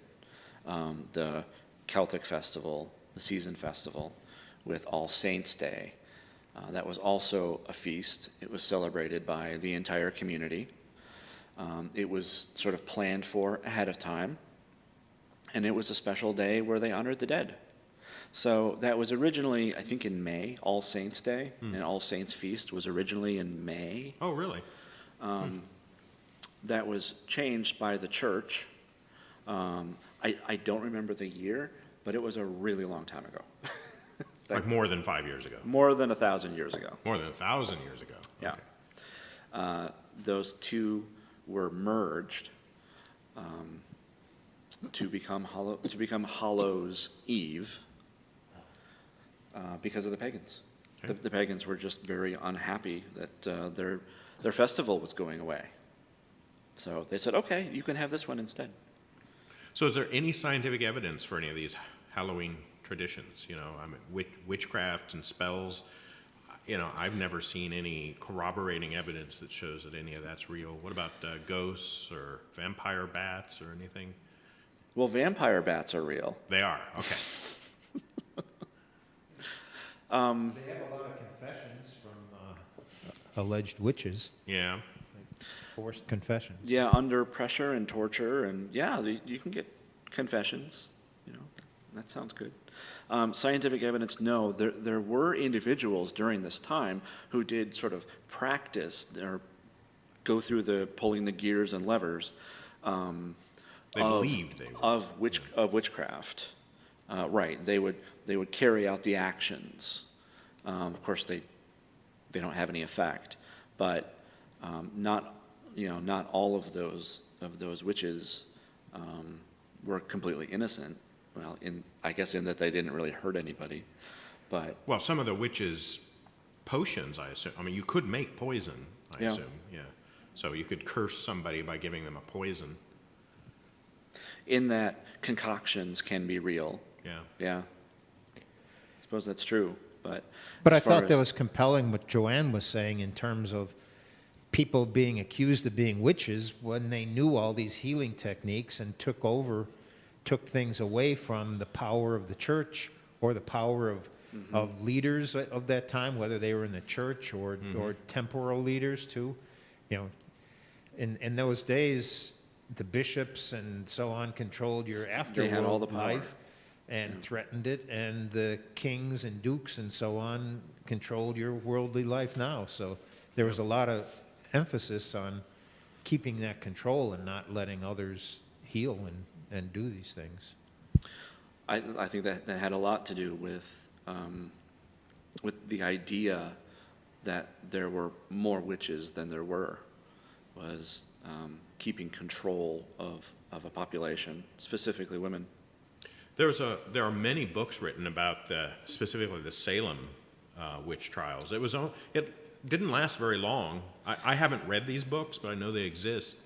the Celtic festival, the season festival, with All Saints' Day. That was also a feast. It was celebrated by the entire community. It was sort of planned for ahead of time, and it was a special day where they honored the dead. So that was originally, I think, in May. All Saints' Day and All Saints' Feast was originally in May. Oh, really? That was changed by the church. I don't remember the year, but it was a really long time ago. Like more than 5 years ago? More than 1,000 years ago. More than 1,000 years ago? Yeah. Okay. Those two were merged to become Hallows Eve because of the pagans. Okay. The pagans were just very unhappy that their festival was going away. So they said, okay, you can have this one instead. So is there any scientific evidence for any of these Halloween traditions? You know, I mean, witchcraft and spells. You know, I've never seen any corroborating evidence that shows that any of that's real. What about ghosts or vampire bats or anything? Well, vampire bats are real. They are, okay. They have a lot of confessions from alleged witches, Yeah. forced confessions. Yeah, under pressure and torture, and yeah, you can get confessions. You know, that sounds good. Scientific evidence, no. There were individuals during this time who did sort of practice or go through the pulling the gears and levers They believed they were. of witchcraft. Right, they would carry out the actions. Of course, they don't have any effect, but not all of those witches were completely innocent. Well, I guess in that they didn't really hurt anybody, but Well, some of the witches' potions, I assume. I mean, you could make poison, I Yeah. assume. Yeah. So you could curse somebody by giving them a poison. in that concoctions can be real. Yeah. Yeah. I suppose that's true, but. But I as far thought that as- was compelling what Joanne was saying in terms of people being accused of being witches when they knew all these healing techniques and took things away from the power of the church or the power of leaders of that time, whether they were in the church or temporal leaders too. You know, in those days, the bishops and so on controlled your They had all the afterworld power. life and threatened it, and the kings and dukes and so on controlled your worldly life now. So there was a lot of emphasis on keeping that control and not letting others heal and do these things. I think that had a lot to do with the idea that there were more witches than there were, was keeping control of a population, specifically women. There are many books written about specifically the Salem witch trials. It didn't last very long. I haven't read these books, but I know they exist.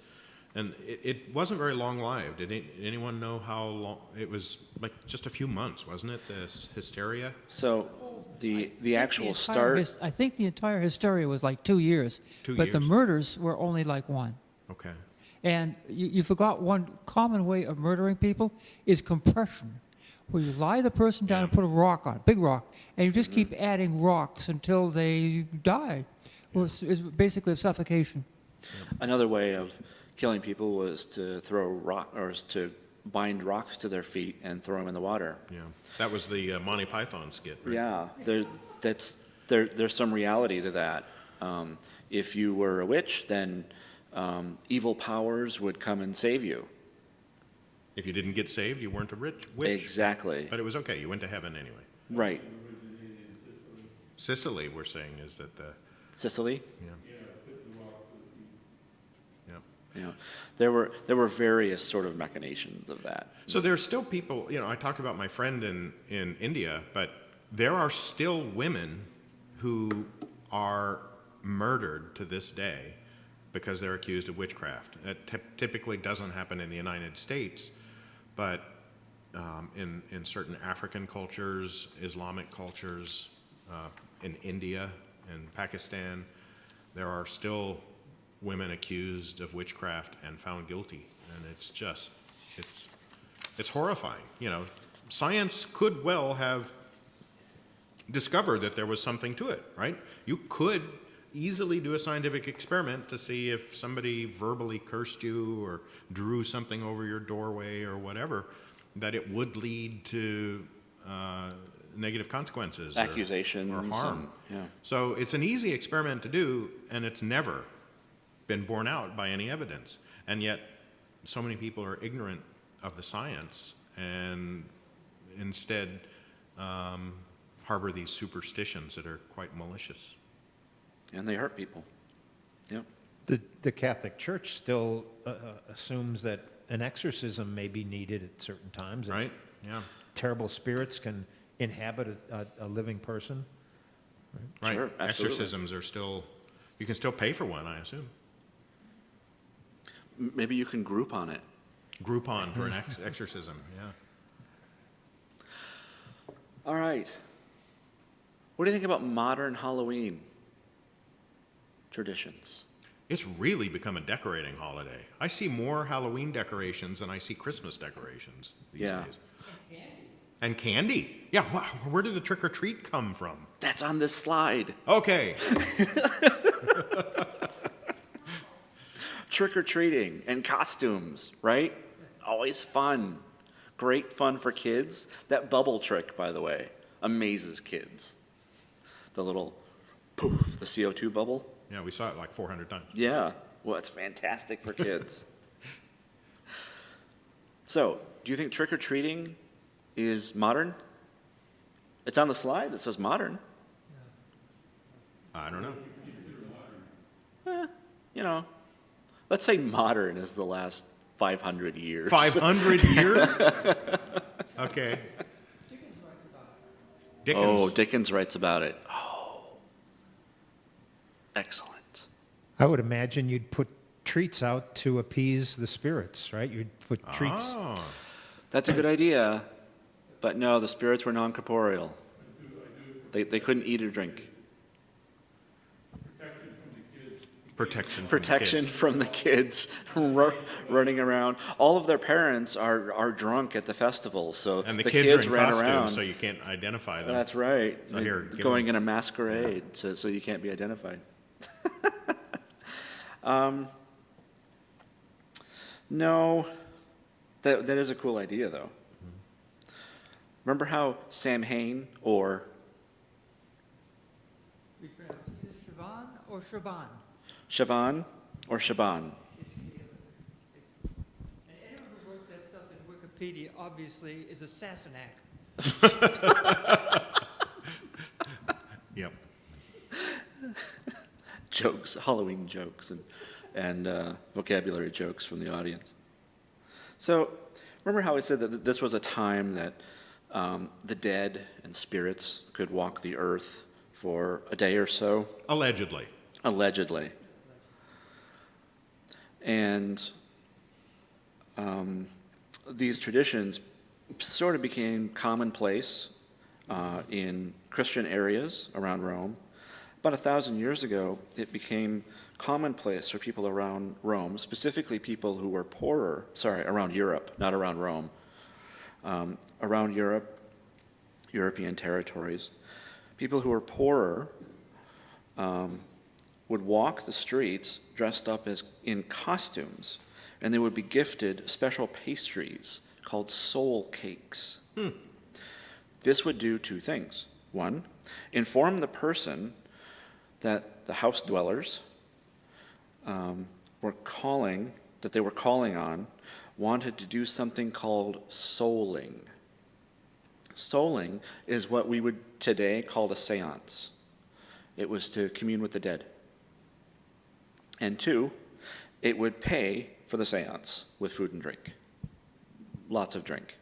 And it wasn't very long-lived. Did anyone know how long? It was like just a few months, wasn't it, this hysteria? So the actual entire start, I think the entire hysteria was like 2 years. 2 But the years. murders were only like one. Okay. And you forgot one common way of murdering people is compression, where you lie the person down and put a rock on, big rock, and you just keep adding rocks until they die. Well, it's basically a suffocation. another way of killing people was to to bind rocks to their feet and throw them in the water. Yeah. That was the Monty Python skit, right? Yeah, there's some reality to that. If you were a witch, then evil powers would come and save you. If you didn't get saved, you weren't a witch. Exactly. But it was okay. You went to heaven anyway. Right. Sicily, we're saying, is that the Sicily? yeah. Yeah. There were various sort of machinations of that. So there are still people, I talked about my friend in India, but there are still women who are murdered to this day because they're accused of witchcraft. It typically doesn't happen in the United States, but in certain African cultures, Islamic cultures, in India and Pakistan, there are still women accused of witchcraft and found guilty. And it's horrifying. Science could well have discovered that there was something to it, right? You could easily do a scientific experiment to see if somebody verbally cursed you or drew something over your doorway or whatever, that it would lead to negative consequences Accusations or harm. yeah. So it's an easy experiment to do, and it's never been borne out by any evidence. And yet, so many people are ignorant of the science and instead harbor these superstitions that are quite malicious. And they hurt people. Yep. The Catholic Church still assumes that an exorcism may be needed at certain times. and Right? Yeah. Terrible spirits can inhabit a living person. Right. Sure, absolutely. Exorcisms are still, you can still pay for one, I assume. Maybe you can group on it. Groupon for an exorcism, yeah. All right. What do you think about modern Halloween traditions? It's really become a decorating holiday. I see more Halloween decorations than I see Christmas decorations these Yeah. days. And candy. Yeah, where did the trick or treat come from? That's on this slide. Okay. Trick-or-treating and costumes, right? Always fun. Great fun for kids. That bubble trick, by the way, amazes kids. The little poof, the CO2 bubble. Yeah, we saw it like 400 times. Yeah, well, it's fantastic for kids. So, do you think trick-or-treating is modern? It's on the slide that says modern. I don't know. Let's say modern is the last 500 years. 500 years? Okay. Dickens. Oh, Dickens writes about it. Oh, excellent. I would imagine you'd put treats out to appease the spirits, right? You'd put treats. Oh, That's a good idea, but no, the spirits were non-corporeal. They couldn't eat or drink. protection from the kids. Protection from the kids running around. All of their parents are drunk at the festival, so And the kids are in ran costume, around. so you can't identify them. That's right. So here, give Going them- in a masquerade, so you can't be identified. No, that is a cool idea, though. Remember how Sam Hain or We pronounce either Siobhan or Shaban. Siobhan or Shaban? And anyone who wrote that stuff in Wikipedia obviously is a Sassenach. Yep. Jokes, Halloween jokes, and vocabulary jokes from the audience. So, remember how I said that this was a time that the dead and spirits could walk the earth for a day or so? Allegedly. Allegedly. And these traditions sort of became commonplace in Christian areas around Rome. About 1,000 years ago, it became commonplace for people around Rome, specifically people who were poorer, around Europe, not around Rome, around Europe, European territories. People who were poorer would walk the streets dressed up as in costumes, and they would be gifted special pastries called soul cakes. This would do two things. One, inform the person that the house dwellers were calling on wanted to do something called souling. Souling is what we would today call a seance. It was to commune with the dead. And two, it would pay for the seance with food and drink. Lots of drink.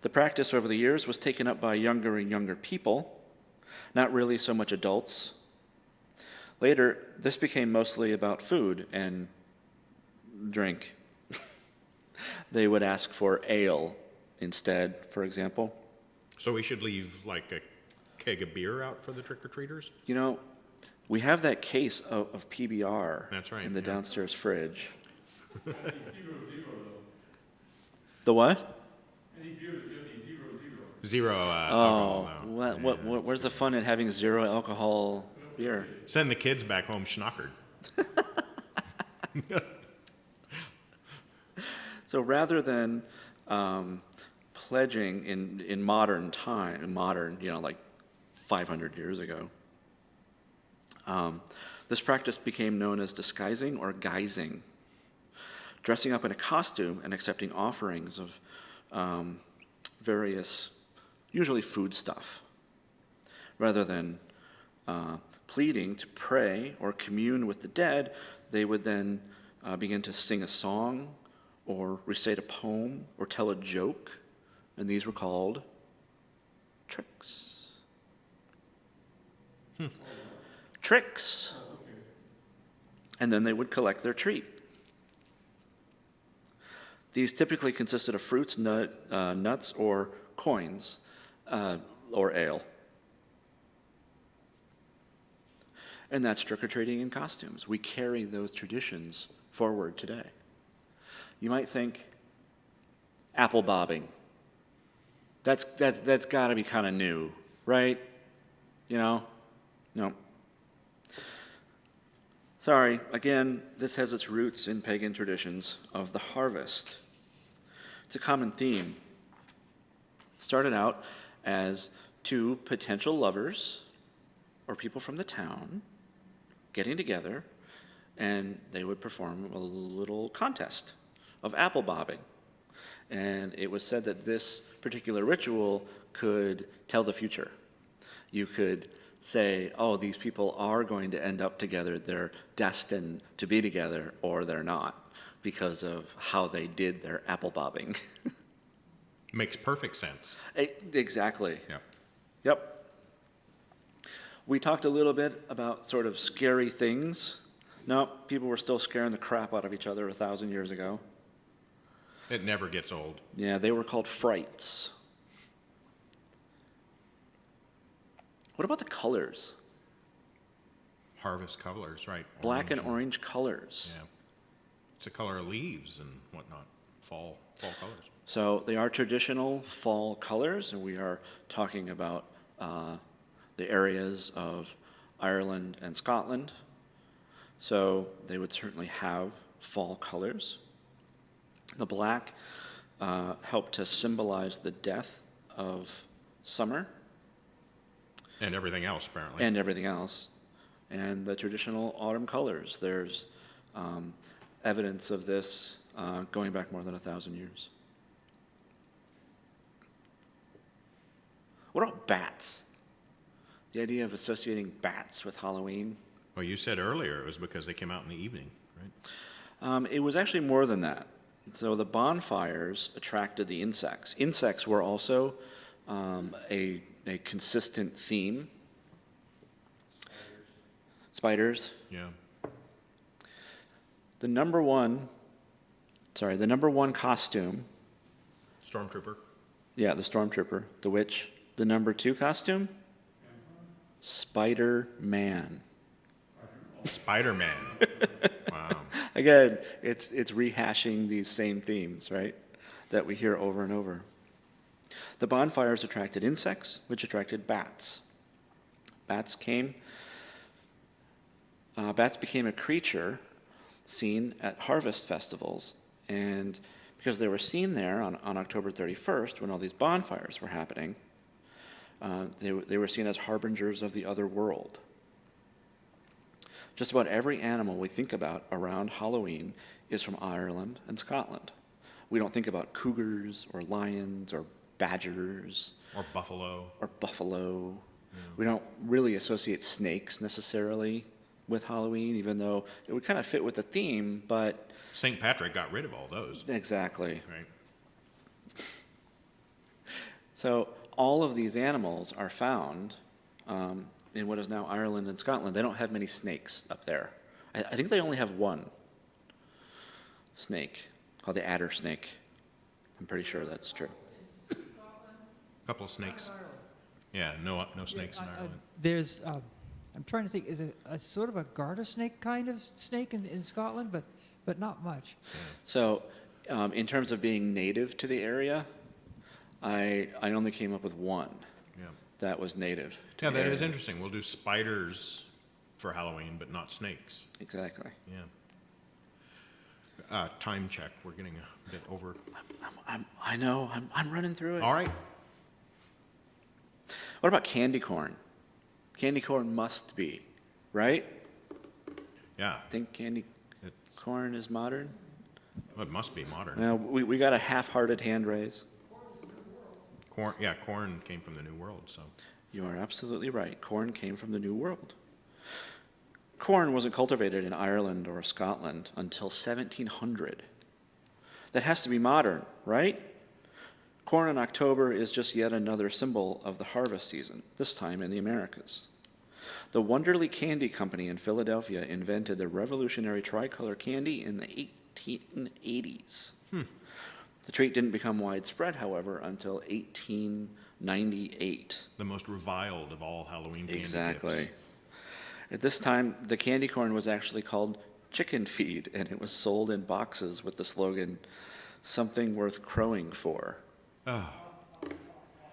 The practice over the years was taken up by younger and younger people, not really so much adults. Later, this became mostly about food and drink. They would ask for ale instead, for example. So we should leave like a keg of beer out for the trick-or-treaters? You know, we have that case of PBR That's right, in the yeah. downstairs fridge. 0-0 though. The what? Any beer is gonna be 0-0. Zero Oh, alcohol now. where's the fun in having 0 alcohol beer? Send the kids back home schnockered. So rather than pledging in modern time, like 500 years ago, this practice became known as disguising or guising, dressing up in a costume and accepting offerings of various, usually food stuff. Rather than pleading to pray or commune with the dead, they would then begin to sing a song or recite a poem or tell a joke, and these were called tricks. Tricks. And then they would collect their treat. These typically consisted of fruits, nuts, or coins, or ale. And that's trick-or-treating in costumes. We carry those traditions forward today. You might think apple bobbing. That's got to be kind of new, right? You know? No. Sorry, again, this has its roots in pagan traditions of the harvest. It's a common theme. It started out as two potential lovers or people from the town getting together, and they would perform a little contest of apple bobbing. And it was said that this particular ritual could tell the future. You could say, oh, these people are going to end up together, they're destined to be together, or they're not, because of how they did their apple bobbing. Makes perfect sense. Exactly. Yeah. Yep. We talked a little bit about sort of scary things No, people were still scaring the crap out of each other 1,000 years ago. It never gets old. Yeah, they were called frights. What about the colors? Harvest colors, right? Black and orange colors. Yeah. It's the color of leaves and whatnot. Fall colors. So they are traditional fall colors, and we are talking about the areas of Ireland and Scotland. So they would certainly have fall colors. The black helped to symbolize the death of summer And everything else, apparently. and everything else. And the traditional autumn colors, there's evidence of this going back more than 1,000 years. What about bats? The idea of associating bats with Halloween. Well, you said earlier it was because they came out in the evening, right? It was actually more than that. So the bonfires attracted the insects. Insects were also a consistent theme. Spiders. Yeah. The number one costume, Stormtrooper. yeah, the Stormtrooper, the witch. The number 2 costume, Spider-Man. Spider-Man. Wow. Again, it's rehashing these same themes, right, that we hear over and over. The bonfires attracted insects, which attracted bats. Bats became a creature seen at harvest festivals, and because they were seen there on October 31st, when all these bonfires were happening, they were seen as harbingers of the other world. Just about every animal we think about around Halloween is from Ireland and Scotland. We don't think about cougars or lions or badgers Or buffalo. or buffalo. We don't really associate snakes necessarily with Halloween, even though it would kind of fit with the theme, but St. Patrick got rid of all those, exactly. right? So all of these animals are found in what is now Ireland and Scotland. They don't have many snakes up there. I think they only have one snake called the adder snake. I'm pretty sure that's true. Couple of snakes. Yeah, no snakes in Ireland. There's, I'm trying to think, is it a sort of a garter snake kind of snake in Scotland, but not much. So in terms of being native to the area, I only came up with one Yeah. that was native to Yeah, the that area. is interesting. We'll do spiders for Halloween, but not snakes. Exactly. Yeah. Time check. We're getting a bit over. I know, I'm running through it. All right. What about candy corn? Candy corn must be, right? Yeah. Think candy It, corn is modern? well, it must be modern. Well, we got a half-hearted hand raise. Corn came from the New World, so. You are absolutely right. Corn came from the New World. Corn wasn't cultivated in Ireland or Scotland until 1700. That has to be modern, right? Corn in October is just yet another symbol of the harvest season, this time in the Americas. The Wonderly Candy Company in Philadelphia invented the revolutionary tricolor candy in the 1880s. The treat didn't become widespread, however, until 1898. The most reviled of all Halloween candy Exactly. gifts. At this time, the candy corn was actually called chicken feed, and it was sold in boxes with the slogan, "Something worth crowing for." Oh,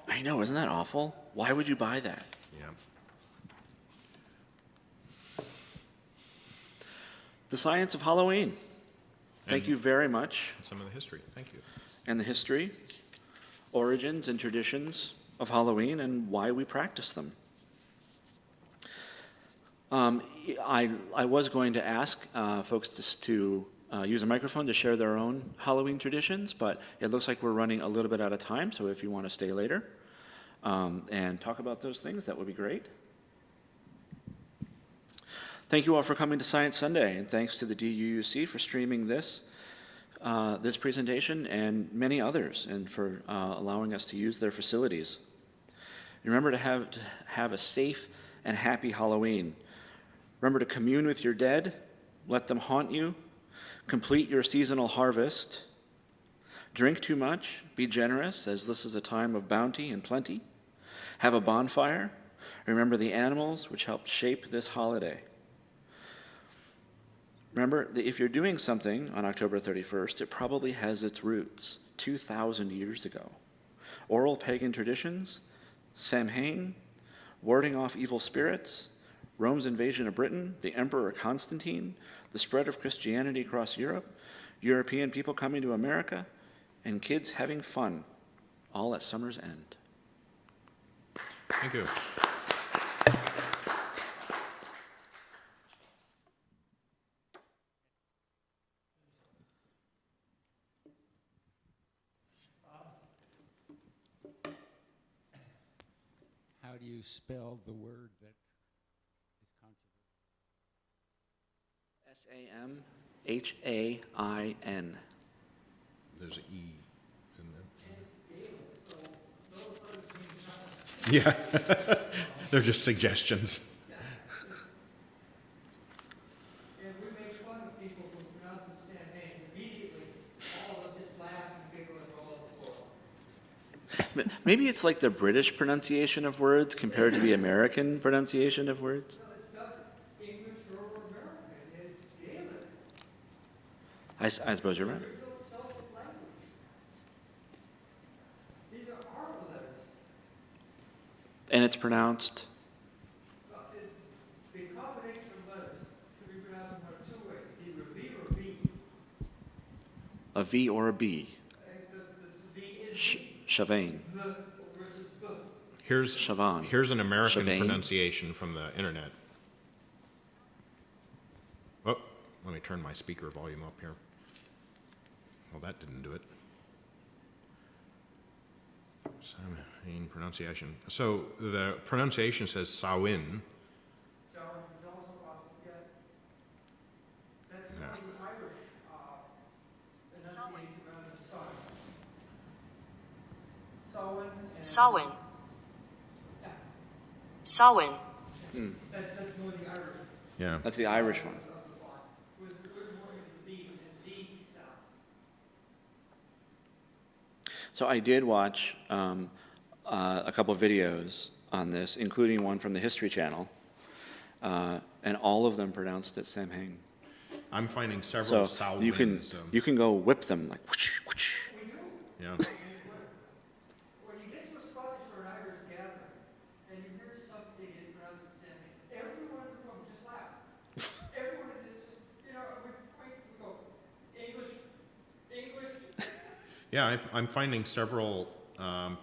I know, isn't that awful? Why would you buy that? yeah. The science of Halloween. Thank And- you very much. Some of the history. Thank you. And the history, origins, and traditions of Halloween and why we practice them. I was going to ask folks to use a microphone to share their own Halloween traditions, but it looks like we're running a little bit out of time, so if you want to stay later and talk about those things, that would be great. Thank you all for coming to Science Sunday, and thanks to the DUUC for streaming this presentation and many others, and for allowing us to use their facilities. Remember to have a safe and happy Halloween. Remember to commune with your dead let them haunt you. Complete your seasonal harvest. Drink too much, be generous, as this is a time of bounty and plenty. Have a bonfire. Remember the animals which helped shape this holiday. Remember that if you're doing something on October 31st, it probably has its roots 2,000 years ago. Oral pagan traditions, Samhain, warding off evil spirits, Rome's invasion of Britain, the Emperor Constantine, the spread of Christianity across Europe, European people coming to America, and kids having fun, all at summer's end. Thank you. How do you spell the word that is controversial? Samhain. There's an E in there. Yeah, they're just suggestions. And we make fun of people who pronounce it Samhain. Immediately, all of us just laugh and giggle and roll on the floor. Maybe it's like the British pronunciation of words compared to the American pronunciation of words. No, it's not English or American. It's Gaelic. I suppose you're right. There's no Celtic language. These are our letters. And it's pronounced, The combination of letters can be pronounced in one of two ways. It's either V or B. a V or a B. Because this V is Chavain. the versus B. Here's an American Shebang. pronunciation from the internet. Oh, let me turn my speaker volume up here. Well, that didn't do it. Samhain pronunciation. So the pronunciation says Samhain. So it's also possible, yes. That's Yeah. the Irish enunciation rather than Samhain. Samhain and... Samhain. Samhain. That's more the Irish. Yeah. That's the Irish one. We're more into the V and Z sounds. So I did watch a couple of videos on this, including one from the History Channel, and all of them pronounced it Samhain. I'm finding several So you can Samhains. go whip them like whoosh, whoosh. Yeah. When you get to a Scottish or an Irish gathering, and you hear some idiot pronouncing Samhain, everyone in the room just laughs. Everyone is just, we go, English. Yeah, I'm finding several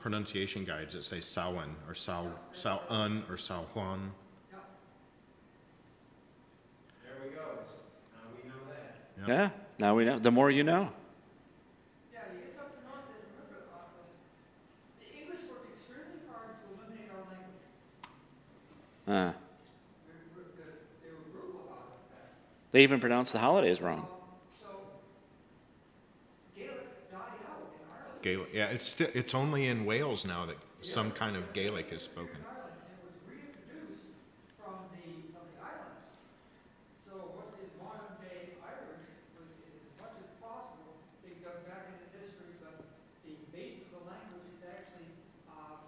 pronunciation guides that say Samhain or Samhain or Samhain. Yeah, now we know. The more you know. Yeah, you get tough to pronounce it. Remember, the English worked extremely hard to eliminate our language. Uh, They were brutal about it, in fact. they even pronounced the holidays wrong. So, Gaelic died out in Ireland. Gaelic. Yeah, it's only in Wales now that some kind of Gaelic is spoken. In Ireland, and was reintroduced from the islands. So what is modern day Irish was, as much as possible, they go back into history, but the base of the language is actually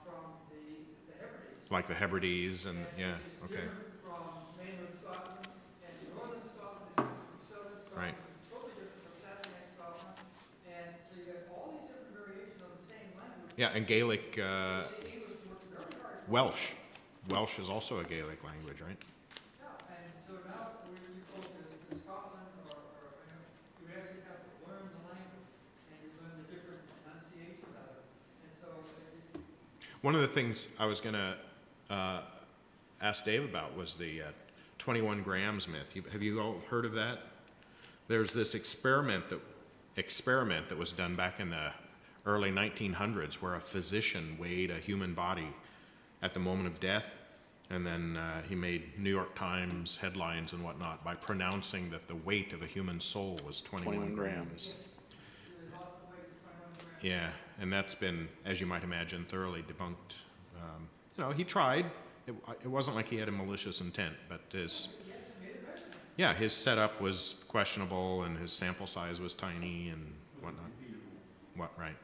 from the Hebrides. Like the Hebrides and, yeah, Which is okay. different from mainland Scotland, and northern Scotland is different from southern Scotland. Right. Totally different from Sassenach Scotland, and so you have all these different variations of the same language. Yeah, and Gaelic, The English worked very hard. Welsh. Welsh is also a Gaelic language, right? Yeah, and so now when you go to Scotland you actually have to learn the language and you learn the different pronunciations of it. And so One of the things I was going to ask Dave about was the 21 grams myth. Have you all heard of that? There's this experiment that was done back in the early 1900s where a physician weighed a human body at the moment of death, and then he made New York Times headlines and whatnot by pronouncing that the weight of a human soul was 21 grams. Yeah, and that's been, as you might imagine, thoroughly debunked. He tried. It wasn't like he had a malicious intent, but his... Yeah, his setup was questionable and his sample size was tiny and whatnot. What, right.